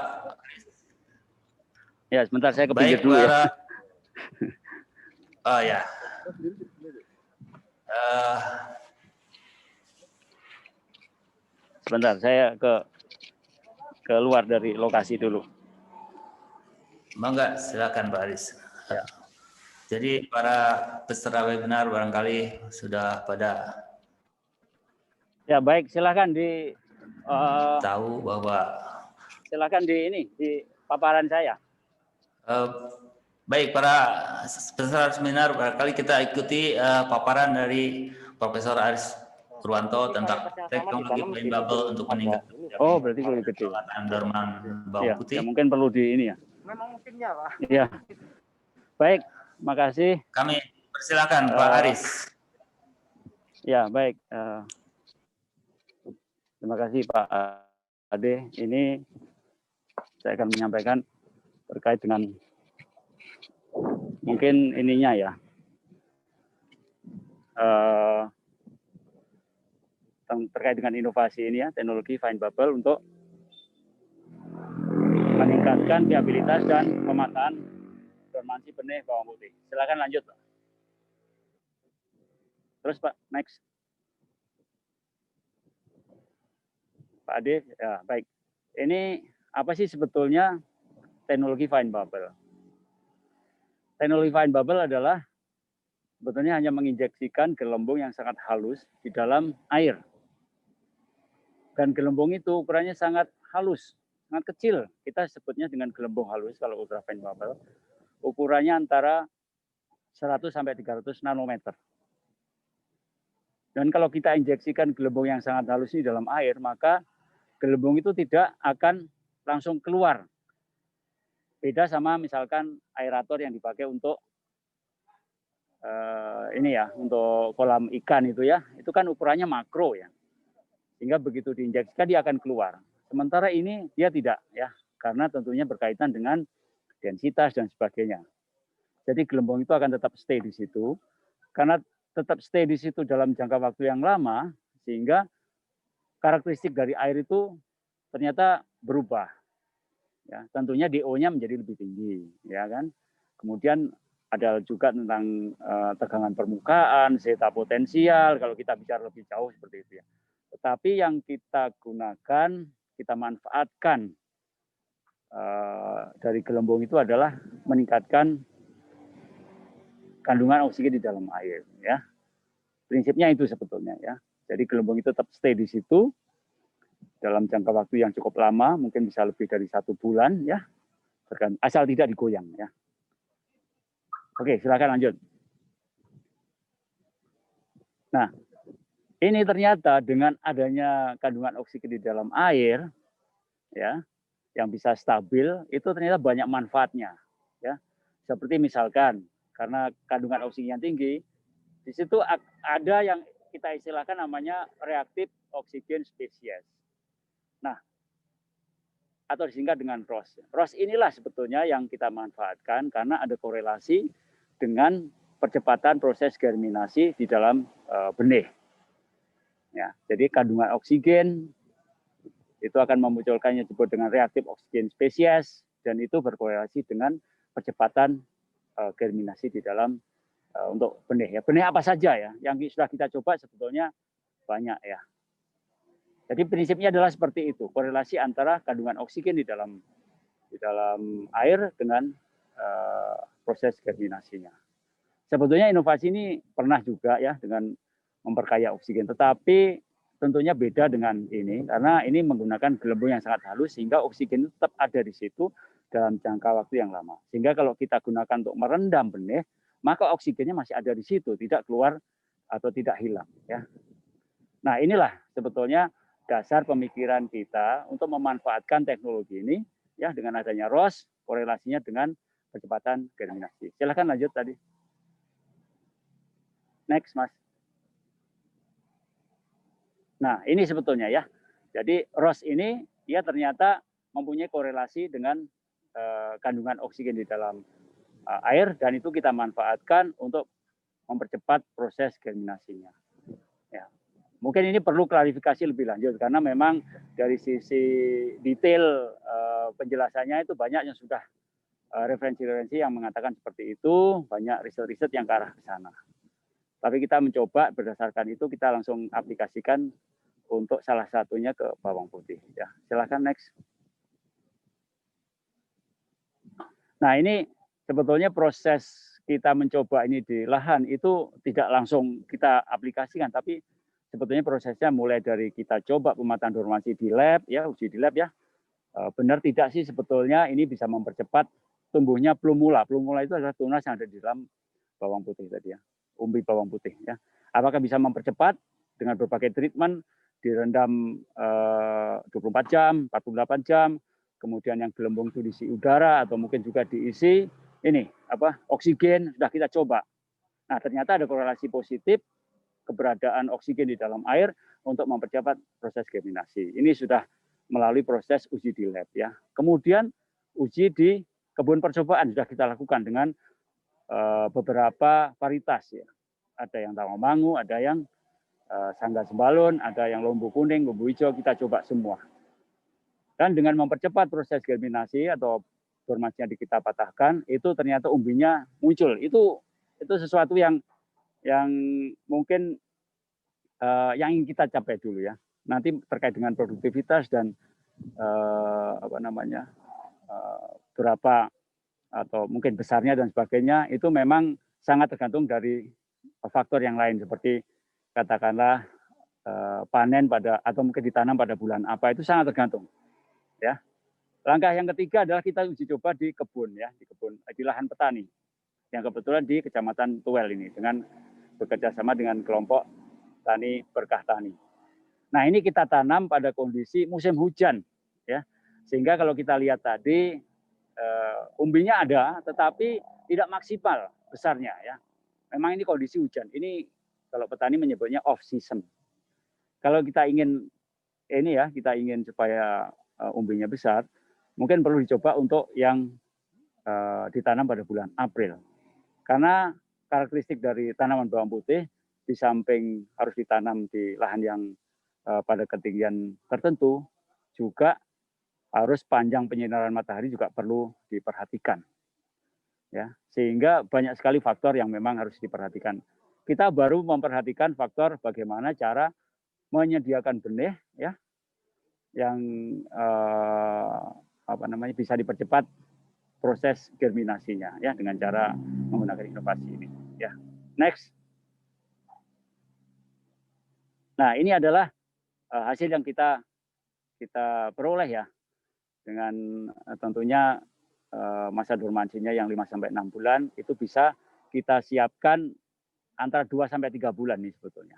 Ya, sebentar saya ke pinggir Baik, dulu ya. Oh ya. Sebentar, saya ke luar dari lokasi dulu. Mangga, silakan Pak Aris. Ya. Jadi para peserta webinar barangkali sudah pada Ya, baik, silakan tahu bahwa silakan di paparan saya. baik, para peserta seminar barangkali kita ikuti paparan dari Profesor Aris Purwanto tentang teknologi fine bubble untuk meningkatkan berarti lebih kecil. dorman bawang Ya, putih. ya, mungkin perlu di ini ya. Memang mungkinnya, Pak. Iya. Baik, makasih. Kami persilakan Pak Aris. Ya, baik. Terima kasih Pak Ade. Ini saya akan menyampaikan terkait dengan mungkin ininya ya. Terkait dengan inovasi ini ya, teknologi fine bubble untuk meningkatkan viabilitas dan pemetaan dormansi benih bawang putih. Silakan lanjut, Pak. Terus Pak, next. Pak Ade, ya baik. Ini apa sih sebetulnya teknologi fine bubble? Teknologi fine bubble adalah sebetulnya hanya menginjeksikan gelembung yang sangat halus di dalam air. Dan gelembung itu ukurannya sangat halus, sangat kecil. Kita sebutnya dengan gelembung halus kalau ultra fine bubble. Ukurannya antara 100 sampai 300 nanometer. Dan kalau kita injeksikan gelembung yang sangat halus ini dalam air, maka gelembung itu tidak akan langsung keluar. Beda sama misalkan aerator yang dipakai untuk ini ya, untuk kolam ikan itu ya, itu kan ukurannya makro ya. Sehingga begitu diinjeksikan dia akan keluar. Sementara ini dia tidak ya, karena tentunya berkaitan dengan densitas dan sebagainya. Jadi gelembung itu akan tetap stay di situ. Karena tetap stay di situ dalam jangka waktu yang lama, sehingga karakteristik dari air itu ternyata berubah. Ya, tentunya DO-nya menjadi lebih tinggi, ya kan. Kemudian ada juga tentang tegangan permukaan, zeta potensial, kalau kita bicara lebih jauh seperti itu ya. Tetapi yang kita gunakan, kita manfaatkan dari gelembung itu adalah meningkatkan kandungan oksigen di dalam air, ya. Prinsipnya itu sebetulnya ya. Jadi gelembung itu tetap stay di situ dalam jangka waktu yang cukup lama, mungkin bisa lebih dari 1 bulan ya, asal tidak digoyang ya. Oke, silakan lanjut. Nah, ini ternyata dengan adanya kandungan oksigen di dalam air, ya, yang bisa stabil, itu ternyata banyak manfaatnya, ya. Seperti misalkan karena kandungan oksigen yang tinggi, di situ ada yang kita istilahkan namanya reaktif oksigen spesies. Nah, atau disingkat dengan ROS. ROS inilah sebetulnya yang kita manfaatkan karena ada korelasi dengan percepatan proses germinasi di dalam benih. Ya, jadi kandungan oksigen itu akan memunculkannya disebut dengan reaktif oksigen spesies dan itu berkorelasi dengan percepatan germinasi di dalam untuk benih ya. Benih apa saja ya yang sudah kita coba sebetulnya banyak ya. Jadi prinsipnya adalah seperti itu, korelasi antara kandungan oksigen di dalam air dengan proses germinasinya. Sebetulnya inovasi ini pernah juga ya dengan memperkaya oksigen, tetapi tentunya beda dengan ini karena ini menggunakan gelembung yang sangat halus sehingga oksigen tetap ada di situ dalam jangka waktu yang lama. Sehingga kalau kita gunakan untuk merendam benih, maka oksigennya masih ada di situ, tidak keluar atau tidak hilang ya. Nah, inilah sebetulnya dasar pemikiran kita untuk memanfaatkan teknologi ini ya dengan adanya ROS, korelasinya dengan percepatan germinasi. Silakan lanjut tadi. Next, Mas. Nah, ini sebetulnya ya. Jadi ROS ini dia ternyata mempunyai korelasi dengan kandungan oksigen di dalam air dan itu kita manfaatkan untuk mempercepat proses germinasinya. Ya. Mungkin ini perlu klarifikasi lebih lanjut karena memang dari sisi detail penjelasannya itu banyak yang sudah referensi-referensi yang mengatakan seperti itu, banyak riset-riset yang ke arah ke sana. Tapi kita mencoba berdasarkan itu kita langsung aplikasikan untuk salah satunya ke bawang putih. Ya, silakan next. Nah ini sebetulnya proses kita mencoba ini di lahan itu tidak langsung kita aplikasikan, tapi sebetulnya prosesnya mulai dari kita coba pemetaan dormansi di lab, ya uji di lab ya. Benar tidak sih sebetulnya ini bisa mempercepat tumbuhnya plumula. Plumula itu adalah tunas yang ada di dalam bawang putih tadi ya, umbi bawang putih ya. Apakah bisa mempercepat dengan berbagai treatment, direndam 24 jam, 48 jam, kemudian yang gelembung itu diisi udara atau mungkin juga diisi ini oksigen sudah kita coba. Nah, ternyata ada korelasi positif keberadaan oksigen di dalam air untuk mempercepat proses germinasi. Ini sudah melalui proses uji di lab ya. Kemudian uji di kebun percobaan sudah kita lakukan dengan beberapa varietas ya. Ada yang tawang-mangu, ada yang sangga sembalun, ada yang lombu kuning, lombu hijau, kita coba semua. Dan dengan mempercepat proses germinasi atau dormansinya kita patahkan, itu ternyata umbinya muncul. Itu sesuatu yang mungkin yang ingin kita capai dulu ya. Nanti terkait dengan produktivitas dan berapa atau mungkin besarnya dan sebagainya itu memang sangat tergantung dari faktor yang lain seperti katakanlah panen pada atau mungkin ditanam pada bulan apa itu sangat tergantung ya. Langkah yang ketiga adalah kita uji coba di kebun ya, di lahan petani yang kebetulan di Kecamatan Tuel ini dengan bekerja sama dengan kelompok tani Berkah Tani. Nah, ini kita tanam pada kondisi musim hujan ya. Sehingga kalau kita lihat tadi umbinya ada tetapi tidak maksimal besarnya ya. Memang ini kondisi hujan. Ini kalau petani menyebutnya off season. Kalau kita ingin ini ya, kita ingin supaya umbinya besar, mungkin perlu dicoba untuk yang ditanam pada bulan April. Karena karakteristik dari tanaman bawang putih di samping harus ditanam di lahan yang pada ketinggian tertentu, juga harus panjang penyinaran matahari juga perlu diperhatikan. Ya, sehingga banyak sekali faktor yang memang harus diperhatikan. Kita baru memperhatikan faktor bagaimana cara menyediakan benih ya yang bisa dipercepat proses germinasinya ya dengan cara menggunakan inovasi ini ya. Next. Nah, ini adalah hasil yang kita peroleh ya dengan tentunya masa dormansinya yang 5-6 bulan itu bisa kita siapkan antara 2-3 bulan nih sebetulnya.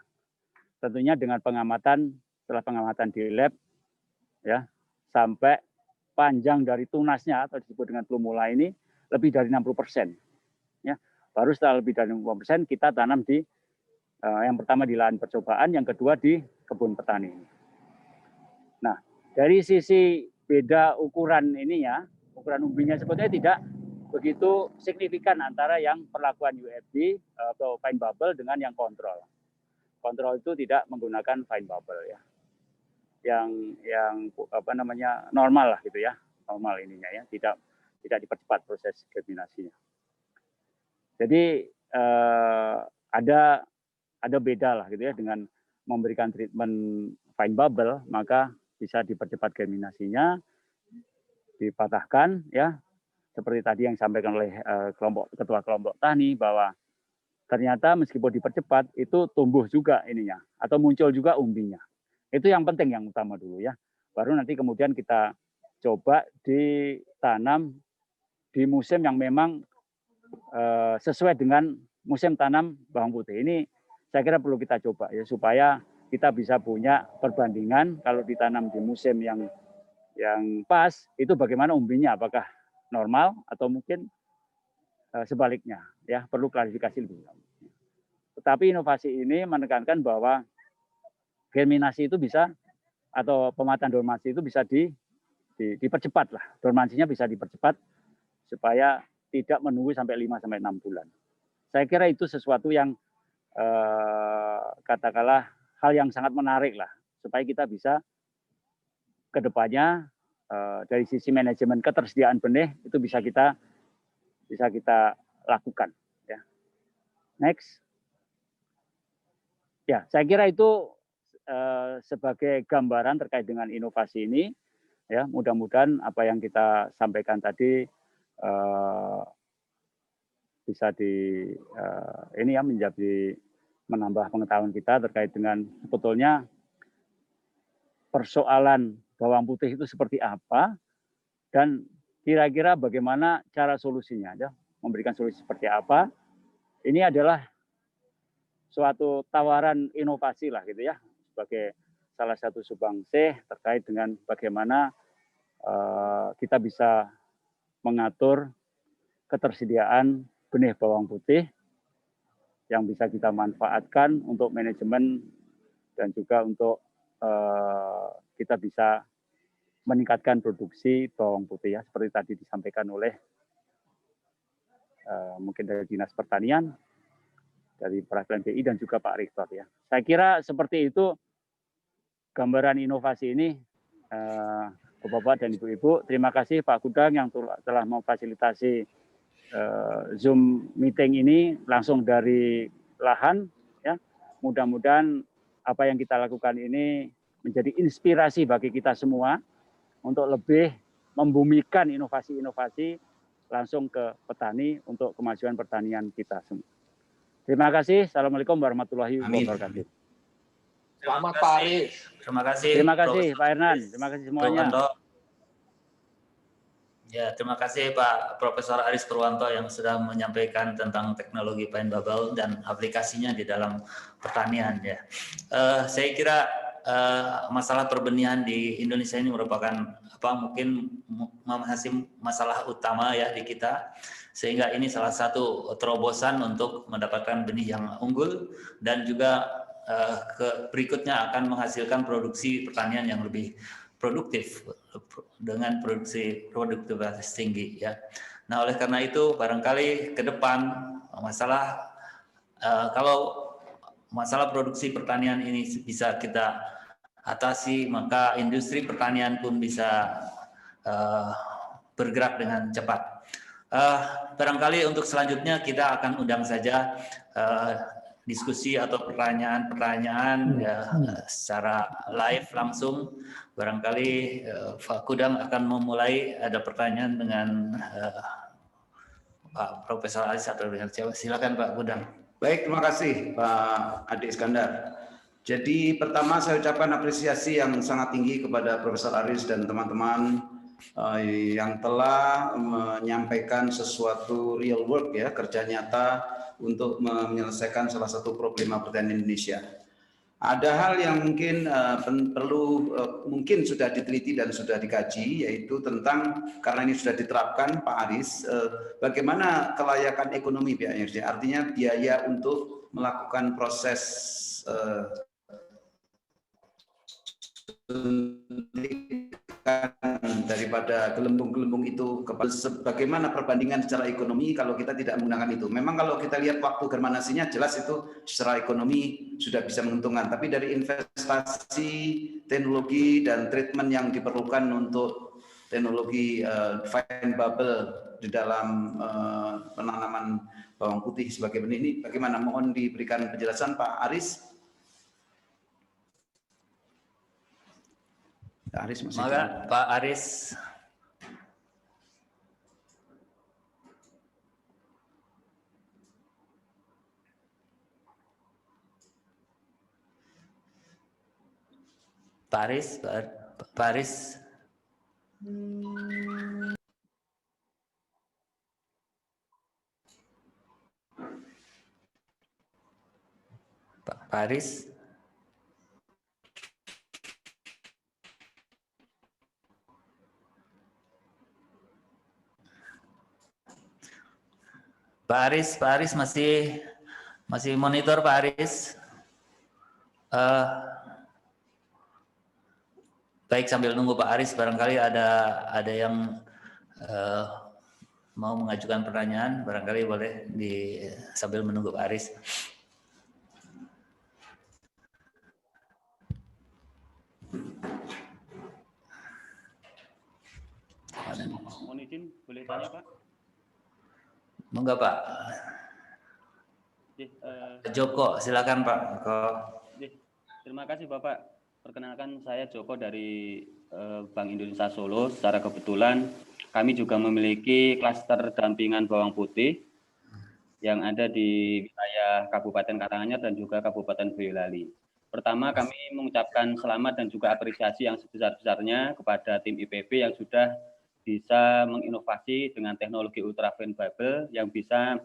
Tentunya dengan setelah pengamatan di lab ya sampai panjang dari tunasnya atau disebut dengan plumula ini lebih dari 60%. Ya. Baru setelah lebih dari 60% kita tanam di yang pertama di lahan percobaan, yang kedua di kebun petani. Nah, dari sisi beda ukuran ininya, ukuran umbinya sebetulnya tidak begitu signifikan antara yang perlakuan UFB atau fine bubble dengan yang kontrol. Kontrol itu tidak menggunakan fine bubble ya. Yang normal lah gitu ya. Normal ininya ya, tidak dipercepat proses germinasinya. Jadi ada beda lah gitu ya, dengan memberikan treatment fine bubble, maka bisa dipercepat germinasinya, dipatahkan ya, seperti tadi yang disampaikan oleh ketua kelompok tani, bahwa ternyata meskipun dipercepat itu tumbuh juga ininya atau muncul juga umbinya. Itu yang penting, yang utama dulu ya. Baru nanti kemudian kita coba ditanam di musim yang memang sesuai dengan musim tanam bawang putih. Ini saya kira perlu kita coba ya, supaya kita bisa punya perbandingan kalau ditanam di musim yang pas, itu bagaimana umbinya, apakah normal atau mungkin sebaliknya ya, perlu klarifikasi lebih lanjut. Tetapi inovasi ini menekankan bahwa germinasi itu bisa, atau pemetaan dormansi itu bisa dipercepat lah, dormansinya bisa dipercepat supaya tidak menunggu sampai 5 sampai 6 bulan. Saya kira itu sesuatu yang katakanlah hal yang sangat menarik lah, supaya kita bisa ke depannya dari sisi manajemen ketersediaan benih itu bisa kita lakukan ya. Next. Ya, saya kira itu sebagai gambaran terkait dengan inovasi ini ya. Mudah-mudahan apa yang kita sampaikan tadi bisa ini ya, menjadi menambah pengetahuan kita terkait dengan sebetulnya persoalan bawang putih itu seperti apa, dan kira-kira bagaimana cara solusinya ya, memberikan solusi seperti apa. Ini adalah suatu tawaran inovasi lah gitu ya, sebagai salah satu sumbangsih terkait dengan bagaimana kita bisa mengatur ketersediaan benih bawang putih yang bisa kita manfaatkan untuk manajemen dan juga untuk kita bisa meningkatkan produksi bawang putih ya, seperti tadi disampaikan oleh mungkin dari Dinas Pertanian, dari perwakilan BI dan juga Pak Rektor ya. Saya kira seperti itu gambaran inovasi ini, Bapak-bapak dan Ibu-ibu. Terima kasih Pak Gudang yang telah memfasilitasi Zoom meeting ini langsung dari lahan ya. Mudah-mudahan apa yang kita lakukan ini menjadi inspirasi bagi kita semua untuk lebih membumikan inovasi-inovasi langsung ke petani untuk kemajuan pertanian kita semua. Terima kasih. Assalamualaikum warahmatullahi wabarakatuh. Selamat Pak Aris. Terima kasih. Terima kasih Pak Hernan. Terima kasih semuanya. Ya, terima kasih Pak Profesor Aris Purwanto yang sudah menyampaikan tentang teknologi fine bubble dan aplikasinya di dalam pertanian ya. Saya kira masalah perbenihan di Indonesia ini merupakan mungkin masih masalah utama ya di kita, sehingga ini salah satu terobosan untuk mendapatkan benih yang unggul dan juga berikutnya akan menghasilkan produksi pertanian yang lebih produktif dengan produksi produktivitas tinggi ya. Nah, oleh karena itu barangkali ke depan kalau masalah produksi pertanian ini bisa kita atasi, maka industri pertanian pun bisa bergerak dengan cepat. Barangkali untuk selanjutnya kita akan undang saja diskusi atau pertanyaan-pertanyaan ya, secara live langsung. Barangkali Pak Gudang akan memulai, ada pertanyaan dengan Pak Profesor Aris atau dengan siapa. Silakan Pak Gudang. Baik, terima kasih Pak Ade Iskandar. Jadi pertama saya ucapkan apresiasi yang sangat tinggi kepada Profesor Aris dan teman-teman yang telah menyampaikan sesuatu real work ya, kerja nyata untuk menyelesaikan salah satu problema pertanian Indonesia. Ada hal yang mungkin mungkin sudah diteliti dan sudah dikaji, yaitu tentang, karena ini sudah diterapkan Pak Aris, bagaimana kelayakan ekonomi BARD, artinya biaya untuk melakukan proses daripada gelembung-gelembung itu, bagaimana perbandingan secara ekonomi kalau kita tidak menggunakan itu. Memang kalau kita lihat waktu germinasinya jelas itu secara ekonomi sudah bisa menguntungkan, tapi dari investasi, teknologi dan treatment yang diperlukan untuk teknologi fine bubble di dalam penanaman bawang putih sebagai benih ini bagaimana? Mohon diberikan penjelasan Pak Aris. Pak Aris masih Maka Pak Aris. Pak Aris. Pak Aris. Pak Aris masih monitor Pak Aris. Baik, sambil nunggu Pak Aris, barangkali ada yang mau mengajukan pertanyaan, barangkali boleh sambil menunggu Pak Aris. Mohon izin, boleh tanya Pak? Monggo Pak. Joko, silakan Pak. Terima kasih Bapak. Perkenalkan saya Joko dari Bank Indonesia Solo. Secara kebetulan kami juga memiliki klaster dampingan bawang putih yang ada di wilayah Kabupaten Karanganyar dan juga Kabupaten Boyolali. Pertama, kami mengucapkan selamat dan juga apresiasi yang sebesar-besarnya kepada tim IPB yang sudah bisa menginovasi dengan teknologi ultrafine bubble yang bisa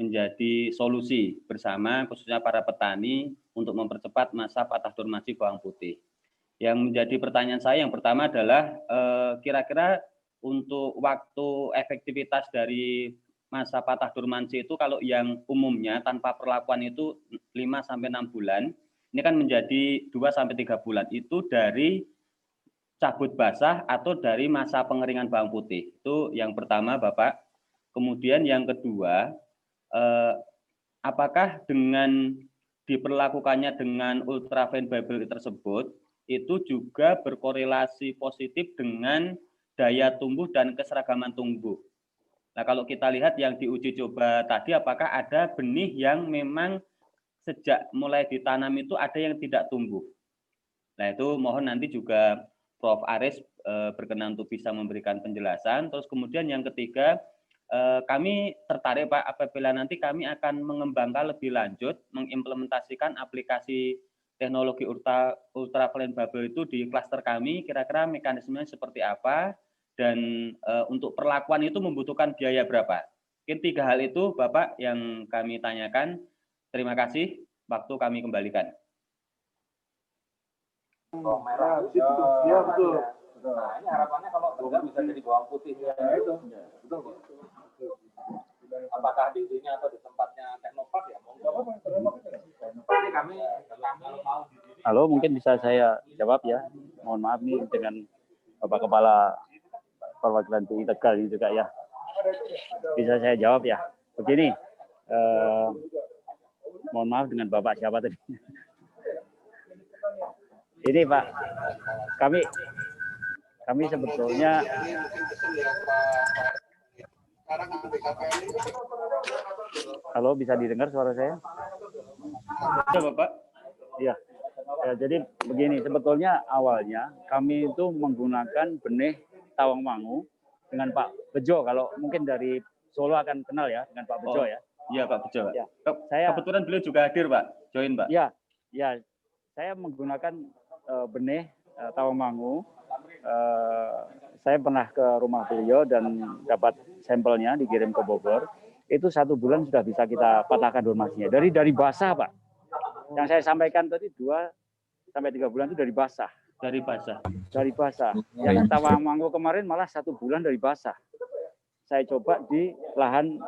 menjadi solusi bersama khususnya para petani untuk mempercepat masa patah turmasi bawang putih. Yang menjadi pertanyaan saya yang pertama adalah kira-kira untuk waktu efektivitas dari masa patah turmansi itu kalau yang umumnya tanpa perlakuan itu 5-6 bulan, ini kan menjadi 2-3 bulan itu dari cabut basah atau dari masa pengeringan bawang putih. Itu yang pertama Bapak. Kemudian yang kedua, apakah dengan diperlakukannya dengan ultrafine bubble tersebut itu juga berkorelasi positif dengan daya tumbuh dan keseragaman tumbuh. Nah, kalau kita lihat yang diuji coba tadi, apakah ada benih yang memang sejak mulai ditanam itu ada yang tidak tumbuh. Nah, itu mohon nanti juga Prof. Aris berkenan untuk bisa memberikan penjelasan. Terus kemudian yang ketiga, kami tertarik Pak apabila nanti kami akan mengembangkan lebih lanjut, mengimplementasikan aplikasi teknologi ultrafine bubble itu di klaster kami, kira-kira mekanismenya seperti apa, dan untuk perlakuan itu membutuhkan biaya berapa. Mungkin 3 hal itu Bapak yang kami tanyakan. Terima kasih, waktu kami kembalikan. Bawang merah itu ya, betul. Nah, ini harapannya kalau Tegal bisa jadi bawang putih. Ya, itu. Betul. Apakah di sini atau di tempatnya Teknopark ya? Kami mau. Halo, mungkin bisa saya jawab ya. Mohon maaf nih dengan Bapak Kepala Perwakilan TI Tegal ini juga ya. Bisa saya jawab ya. Begini, mohon maaf dengan Bapak siapa tadi. Ini Pak, kami sebetulnya halo, bisa didengar suara saya? Ya, Bapak. Iya. Ya, jadi begini, sebetulnya awalnya kami itu menggunakan benih Tawangmangu dengan Pak Bejo. Kalau mungkin dari Solo akan kenal ya dengan Pak Bejo ya. Iya Pak Bejo. Ya. Kebetulan beliau juga hadir Pak, join Pak. Iya, ya. Saya menggunakan benih Tawangmangu. Saya pernah ke rumah beliau dan dapat sampelnya dikirim ke Bogor. Itu 1 bulan sudah bisa kita patahkan durmasinya. Dari basah Pak. Yang saya sampaikan tadi 2-3 bulan itu dari basah. Dari basah. Dari basah. Yang Tawangmangu kemarin malah 1 bulan dari basah. Saya coba di lahan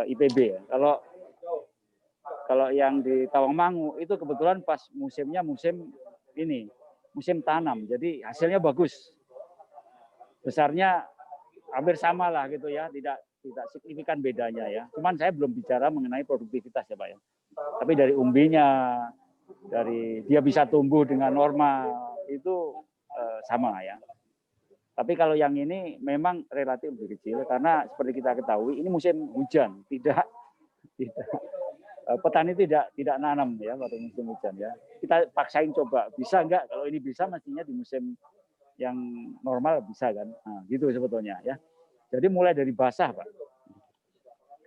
IPB ya. Kalau yang di Tawangmangu itu kebetulan pas musimnya musim tanam. Jadi hasilnya bagus. Besarnya hampir sama lah gitu ya, tidak signifikan bedanya ya. Cuman saya belum bicara mengenai produktivitas ya Pak ya. Tapi dari umbinya, dari dia bisa tumbuh dengan normal itu sama ya. Tapi kalau yang ini memang relatif lebih kecil karena seperti kita ketahui ini musim hujan, tidak petani tidak nanam ya pada musim hujan ya. Kita paksain coba, bisa enggak? Kalau ini bisa mestinya di musim yang normal bisa kan. Nah, gitu sebetulnya ya. Jadi mulai dari basah, Pak.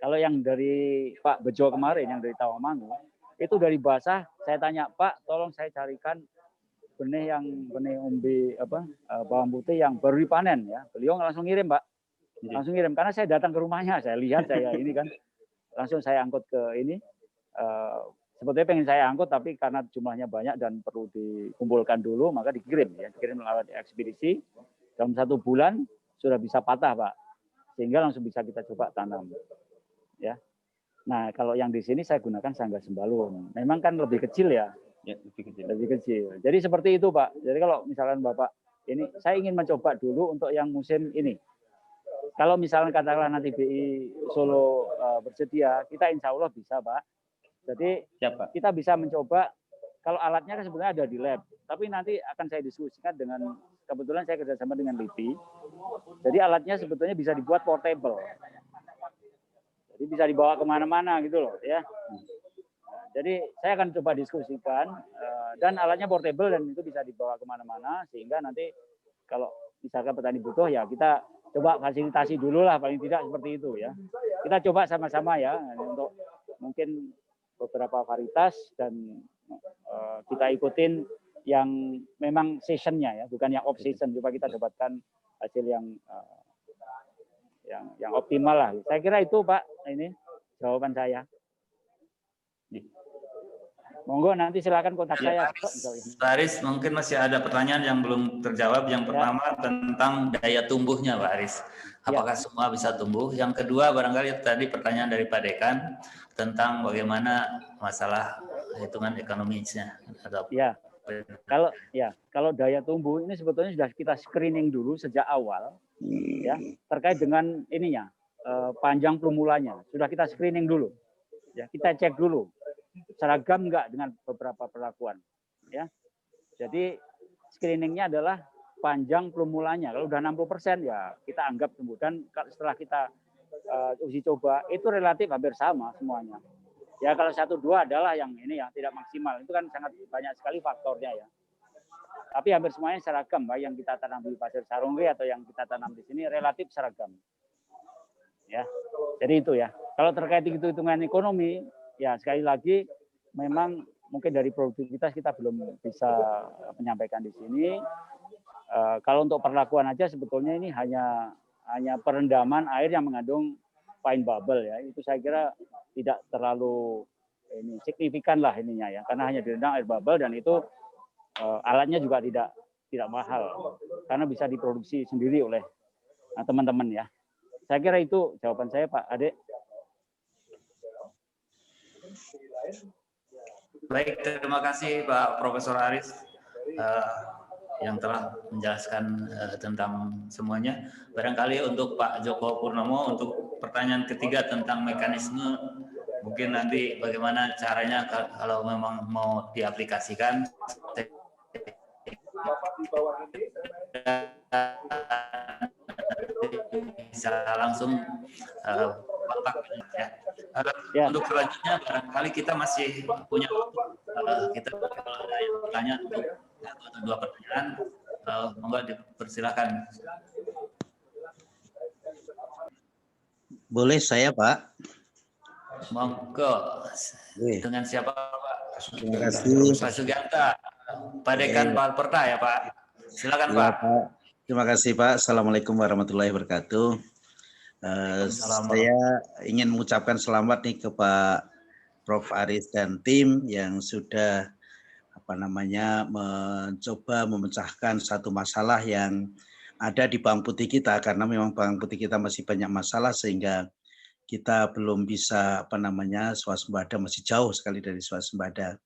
Kalau yang dari Pak Bejo kemarin yang dari Tawamangu itu dari basah, saya tanya, "Pak, tolong saya carikan benih umbi bawang putih yang baru dipanen ya." Beliau langsung ngirim, Pak. Langsung ngirim karena saya datang ke rumahnya, saya lihat saya ini kan langsung saya angkut ke ini. Sebetulnya pengen saya angkut tapi karena jumlahnya banyak dan perlu dikumpulkan dulu maka dikirim lewat ekspedisi. Dalam 1 bulan sudah bisa patah, Pak. Sehingga langsung bisa kita coba tanam. Ya. Nah, kalau yang di sini saya gunakan Sangga Sembalun. Memang kan lebih kecil ya. Ya, lebih kecil. Jadi seperti itu, Pak. Jadi kalau misalkan Bapak ini saya ingin mencoba dulu untuk yang musim ini. Kalau misalnya katakanlah nanti BI Solo bersedia, kita insya Allah bisa, Pak. Jadi kita bisa mencoba, kalau alatnya kan sebenarnya ada di lab, tapi nanti akan saya diskusikan dengan, kebetulan saya kerjasama dengan LIPI, jadi alatnya sebetulnya bisa dibuat portable. Jadi bisa dibawa kemana-mana gitu loh ya. Jadi saya akan coba diskusikan, dan alatnya portable dan itu bisa dibawa kemana-mana, sehingga nanti kalau misalkan petani butuh ya kita coba fasilitasi dulu lah, paling tidak seperti itu ya. Kita coba sama-sama ya, untuk mungkin beberapa varietas dan kita ikutin yang memang seasonnya ya, bukan yang off season, supaya kita dapatkan hasil yang optimal lah. Saya kira itu Pak, ini jawaban saya. Monggo nanti silakan kontak saya. Pak Aris, mungkin masih ada pertanyaan yang belum terjawab. Yang pertama tentang daya tumbuhnya, Pak Aris. Apakah semua bisa tumbuh? Yang kedua barangkali tadi pertanyaan dari Pak Dekan tentang bagaimana masalah hitungan ekonomisnya. Ya, kalau daya tumbuh ini sebetulnya sudah kita screening dulu sejak awal, ya terkait dengan ininya panjang pelumulanya sudah kita screening dulu, ya kita cek dulu seragam enggak dengan beberapa perlakuan, ya. Jadi screeningnya adalah panjang pelumulanya. Kalau udah 60% ya kita anggap tumbuh, dan setelah kita uji coba itu relatif hampir sama semuanya. Ya kalau 1-2 adalah yang ini ya tidak maksimal. Itu kan sangat banyak sekali faktornya ya. Tapi hampir semuanya seragam, baik yang kita tanam di Pasir Sarungge atau yang kita tanam di sini relatif seragam. Ya. Jadi itu ya. Kalau terkait hitungan ekonomi, ya sekali lagi memang mungkin dari produktivitas kita belum bisa menyampaikan di sini. Kalau untuk perlakuan aja sebetulnya ini hanya perendaman air yang mengandung fine bubble ya. Itu saya kira tidak terlalu signifikan lah ininya ya, karena hanya direndam air bubble dan itu alatnya juga tidak mahal karena bisa diproduksi sendiri oleh teman-teman ya. Saya kira itu jawaban saya, Pak Ade. Baik, terima kasih Pak Profesor Aris yang telah menjelaskan tentang semuanya. Barangkali untuk Pak Joko Purnomo untuk pertanyaan ketiga tentang mekanisme, mungkin nanti bagaimana caranya kalau memang mau diaplikasikan. Bisa langsung kontak ya. Untuk selanjutnya barangkali kita masih punya waktu, kita kalau ada yang bertanya untuk 1 atau 2 pertanyaan, monggo dipersilakan. Boleh saya, Pak? Monggo. Dengan siapa, Pak? Terima kasih. Pak Suganta, Pak Dekan Palperta ya, Pak. Silakan, Ya, Pak. Terima kasih, Pak. Assalamualaikum warahmatullahi wabarakatuh. Saya ingin mengucapkan selamat nih ke Pak Prof. Aris dan tim yang sudah mencoba memecahkan satu masalah yang ada di bawang putih kita, karena memang bawang putih kita masih banyak masalah sehingga kita belum bisa swasembada, masih jauh sekali dari swasembada.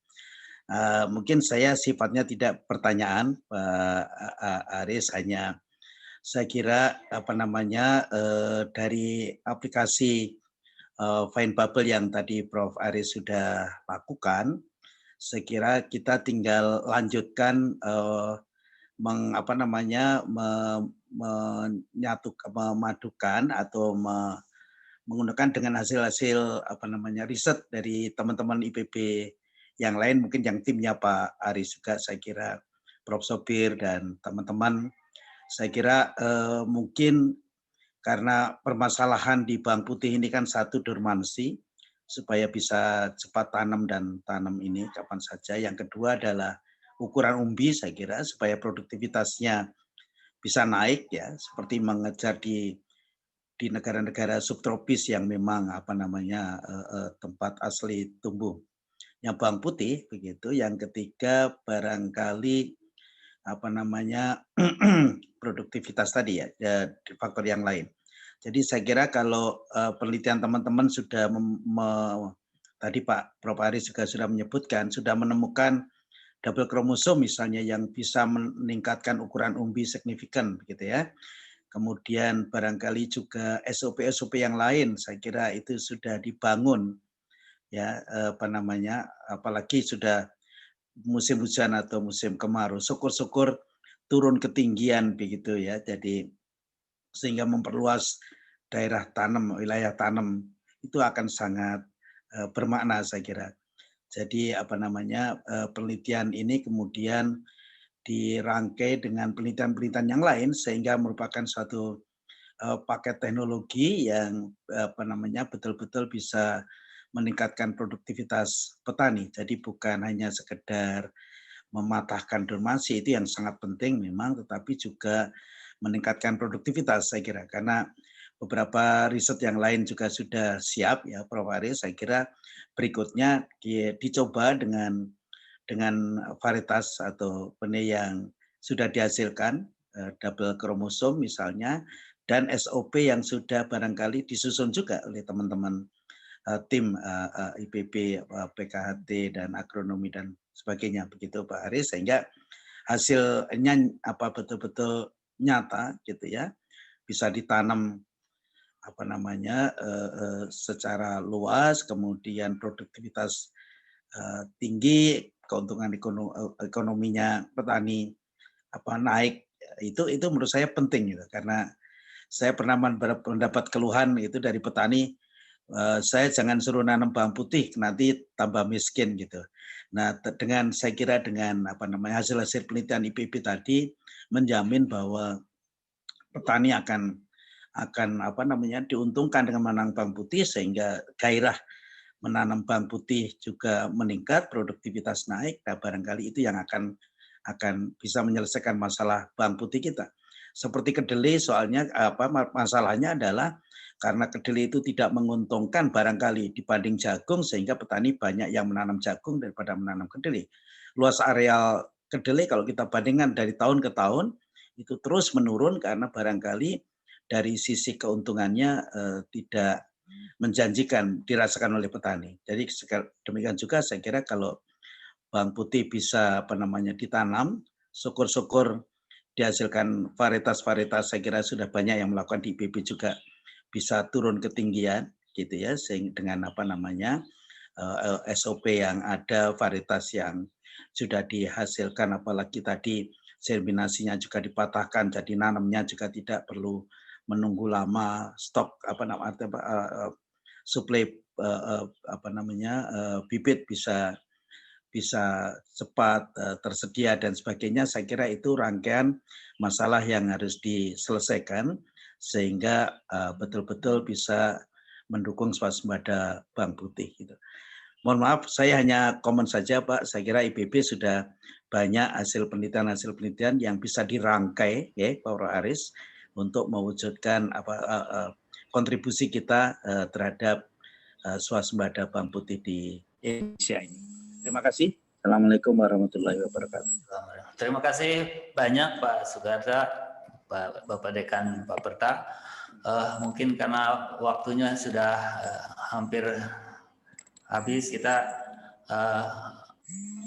Mungkin saya sifatnya tidak pertanyaan, Pak Aris, hanya saya kira dari aplikasi fine bubble yang tadi Prof. Aris sudah lakukan, saya kira kita tinggal lanjutkan memadukan atau menggunakan dengan hasil-hasil riset dari teman-teman IPB yang lain, mungkin yang timnya Pak Aris juga, saya kira Prof. Sopir dan teman-teman, saya kira mungkin karena permasalahan di Bawang Putih ini kan satu dormansi, supaya bisa cepat tanam dan tanam ini kapan saja. Yang kedua adalah ukuran umbi, saya kira supaya produktivitasnya bisa naik ya, seperti mengejar di negara-negara subtropis yang memang tempat asli tumbuhnya bawang putih begitu. Yang ketiga barangkali produktivitas tadi ya, faktor yang lain. Jadi saya kira kalau penelitian teman-teman sudah tadi Pak Prof. Aris juga sudah menyebutkan, sudah menemukan double kromosom misalnya yang bisa meningkatkan ukuran umbi signifikan begitu ya. Kemudian barangkali juga SOP-SOP yang lain, saya kira itu sudah dibangun ya, apalagi sudah musim hujan atau musim kemarau, syukur-syukur turun ketinggian begitu ya. Jadi sehingga memperluas daerah tanam, wilayah tanam itu akan sangat bermakna saya kira. Jadi penelitian ini kemudian dirangkai dengan penelitian-penelitian yang lain sehingga merupakan suatu paket teknologi yang betul-betul bisa meningkatkan produktivitas petani. Jadi bukan hanya sekedar mematahkan dormansi, itu yang sangat penting memang, tetapi juga meningkatkan produktivitas saya kira, karena beberapa riset yang lain juga sudah siap ya Prof. Aris. Saya kira berikutnya dicoba dengan varietas atau benih yang sudah dihasilkan double kromosom misalnya, dan SOP yang sudah barangkali disusun juga oleh teman-teman tim IPB, PKHT dan agronomi dan sebagainya begitu Pak Aris, sehingga hasilnya betul-betul nyata gitu ya, bisa ditanam secara luas, kemudian produktivitas tinggi, keuntungan ekonominya petani naik, itu menurut saya penting gitu, karena saya pernah mendapat keluhan itu dari petani, saya jangan suruh nanam bawang putih nanti tambah miskin gitu. Nah, saya kira dengan hasil-hasil penelitian IPB tadi menjamin bahwa petani akan diuntungkan dengan menanam bawang putih, sehingga gairah menanam bawang putih juga meningkat, produktivitas naik. Nah, barangkali itu yang akan bisa menyelesaikan masalah bawang putih kita. Seperti kedelai, soalnya masalahnya adalah karena kedelai itu tidak menguntungkan barangkali dibanding jagung, sehingga petani banyak yang menanam jagung daripada menanam kedelai. Luas areal kedelai kalau kita bandingkan dari tahun ke tahun itu terus menurun karena barangkali dari sisi keuntungannya tidak menjanjikan dirasakan oleh petani. Jadi demikian juga saya kira kalau bawang putih bisa ditanam, syukur-syukur dihasilkan varietas-varietas, saya kira sudah banyak yang melakukan di IPB juga bisa turun ketinggian gitu ya, sehingga dengan SOP yang ada, varietas yang sudah dihasilkan, apalagi tadi germinasinya juga dipatahkan, jadi nanamnya juga tidak perlu menunggu lama, stok suplai bibit bisa cepat tersedia dan sebagainya. Saya kira itu rangkaian masalah yang harus diselesaikan sehingga betul-betul bisa mendukung swasembada bawang putih gitu. Mohon maaf, saya hanya komen saja Pak. Saya kira IPB sudah banyak hasil penelitian yang bisa dirangkai ya Pak Aris untuk mewujudkan kontribusi kita terhadap swasembada bawang putih di Indonesia ini. Terima kasih. Assalamualaikum warahmatullahi wabarakatuh. Terima kasih banyak Pak Sugarda, Bapak Dekan, Pak Perta. Mungkin karena waktunya sudah hampir habis, kita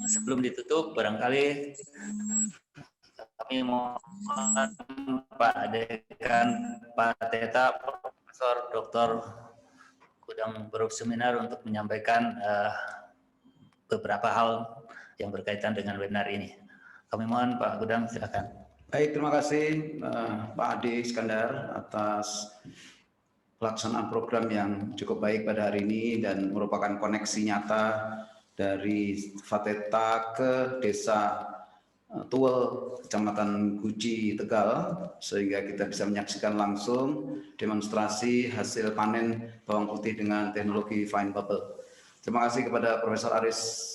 sebelum ditutup barangkali kami mohon Pak Dekan, Pak Teta, Profesor Dr. Kudang Beruf Seminar untuk menyampaikan beberapa hal yang berkaitan dengan webinar ini. Kami mohon Pak Kudang, silakan. Baik, terima kasih Pak Ade Iskandar atas pelaksanaan program yang cukup baik pada hari ini dan merupakan koneksi nyata dari Fateta ke Desa Tuwel, Kecamatan Guji, Tegal, sehingga kita bisa menyaksikan langsung demonstrasi hasil panen bawang putih dengan teknologi fine bubble. Terima kasih kepada Profesor Aris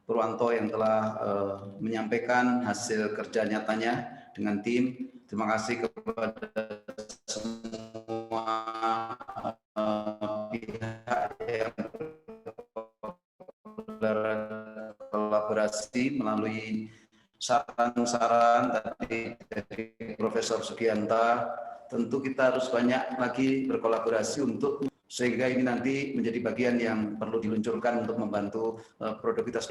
Purwanto yang telah menyampaikan hasil kerja nyatanya dengan tim. Terima kasih kepada semua pihak yang berkolaborasi melalui saran-saran tadi dari Profesor Sugianta. Tentu kita harus banyak lagi berkolaborasi untuk sehingga ini nanti menjadi bagian yang perlu diluncurkan untuk membantu produktivitas.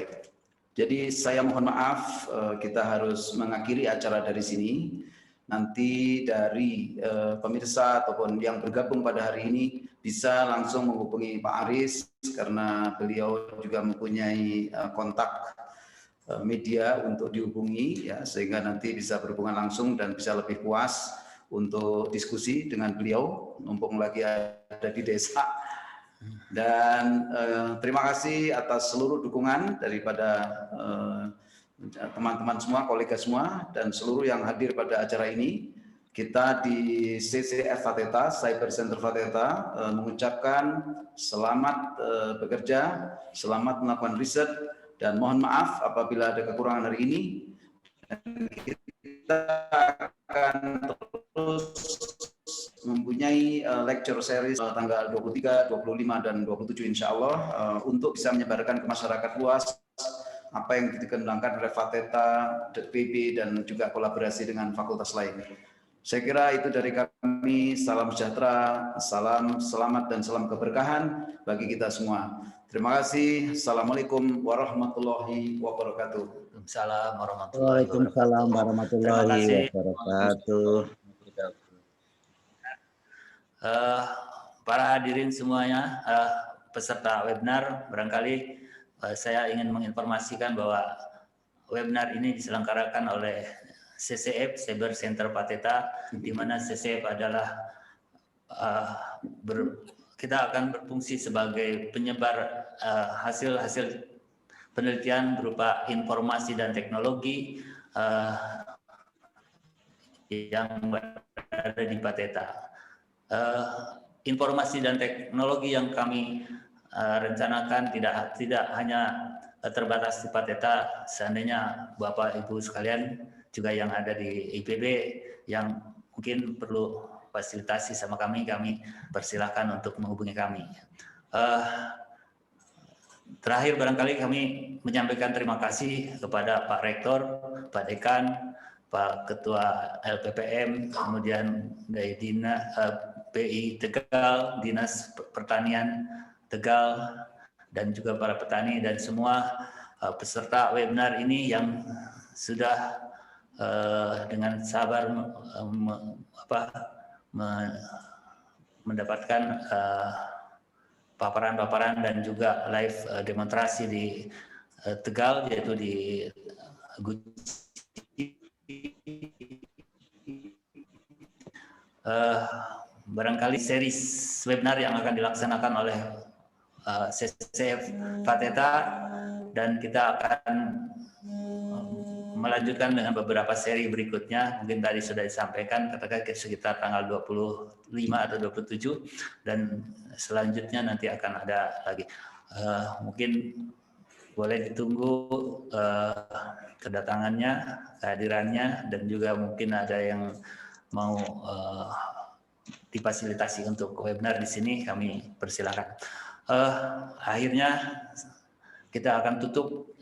Jadi saya mohon maaf kita harus mengakhiri acara dari sini. Nanti dari pemirsa ataupun yang bergabung pada hari ini bisa langsung menghubungi Pak Aris karena beliau juga mempunyai kontak media untuk dihubungi ya, sehingga nanti bisa berhubungan langsung dan bisa lebih puas untuk diskusi dengan beliau mumpung lagi ada di desa. Dan terima kasih atas seluruh dukungan daripada teman-teman semua, kolega semua dan seluruh yang hadir pada acara ini. Kita di CCF Fateta, Cyber Center Fateta mengucapkan selamat bekerja, selamat melakukan riset dan mohon maaf apabila ada kekurangan hari ini. Dan kita akan terus mempunyai lecture series tanggal 23, 25, dan 27 insya Allah untuk bisa menyebarkan ke masyarakat luas apa yang dikembangkan oleh Fateta, PB, dan juga kolaborasi dengan fakultas lain. Saya kira itu dari kami. Salam sejahtera, salam selamat, dan salam keberkahan bagi kita semua. Terima kasih. Assalamualaikum warahmatullahi wabarakatuh. Waalaikumsalam warahmatullahi wabarakatuh. Waalaikumsalam warahmatullahi wabarakatuh. Para hadirin semuanya, peserta webinar, barangkali saya ingin menginformasikan bahwa webinar ini diselenggarakan oleh CCF, Cyber Center Fateta, di mana CCF adalah kita akan berfungsi sebagai penyebar hasil-hasil penelitian berupa informasi dan teknologi yang berada di Fateta. Informasi dan teknologi yang kami rencanakan tidak hanya terbatas di Fateta. Seandainya Bapak Ibu sekalian juga yang ada di IPB yang mungkin perlu fasilitasi sama kami persilahkan untuk menghubungi kami. Terakhir barangkali kami menyampaikan terima kasih kepada Pak Rektor, Pak Dekan, Pak Ketua LPPM, kemudian dari PI Tegal, Dinas Pertanian Tegal, dan juga para petani dan semua peserta webinar ini yang sudah dengan sabar mendapatkan paparan-paparan dan juga live demonstrasi di Tegal, yaitu di barangkali series webinar yang akan dilaksanakan oleh CCF Fateta, dan kita akan melanjutkan dengan beberapa seri berikutnya. Mungkin tadi sudah disampaikan, katakan sekitar tanggal 25 atau 27, dan selanjutnya nanti akan ada lagi. Mungkin boleh ditunggu kedatangannya, kehadirannya, dan juga mungkin ada yang mau difasilitasi untuk webinar di sini, kami persilakan. Akhirnya kita akan tutup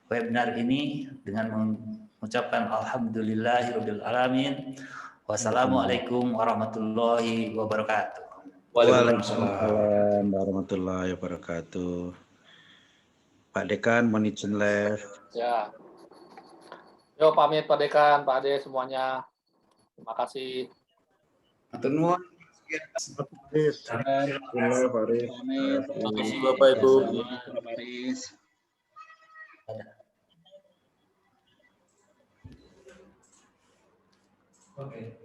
webinar ini dengan mengucapkan alhamdulillahirabbil alamin. Wassalamualaikum warahmatullahi wabarakatuh. Waalaikumsalam warahmatullahi wabarakatuh. Pak Dekan, mohon izin live. Ya. Yo pamit Pak Dekan, Pak Ade semuanya. Terima kasih. Matur nuwun. Terima kasih Bapak Ibu. Oke.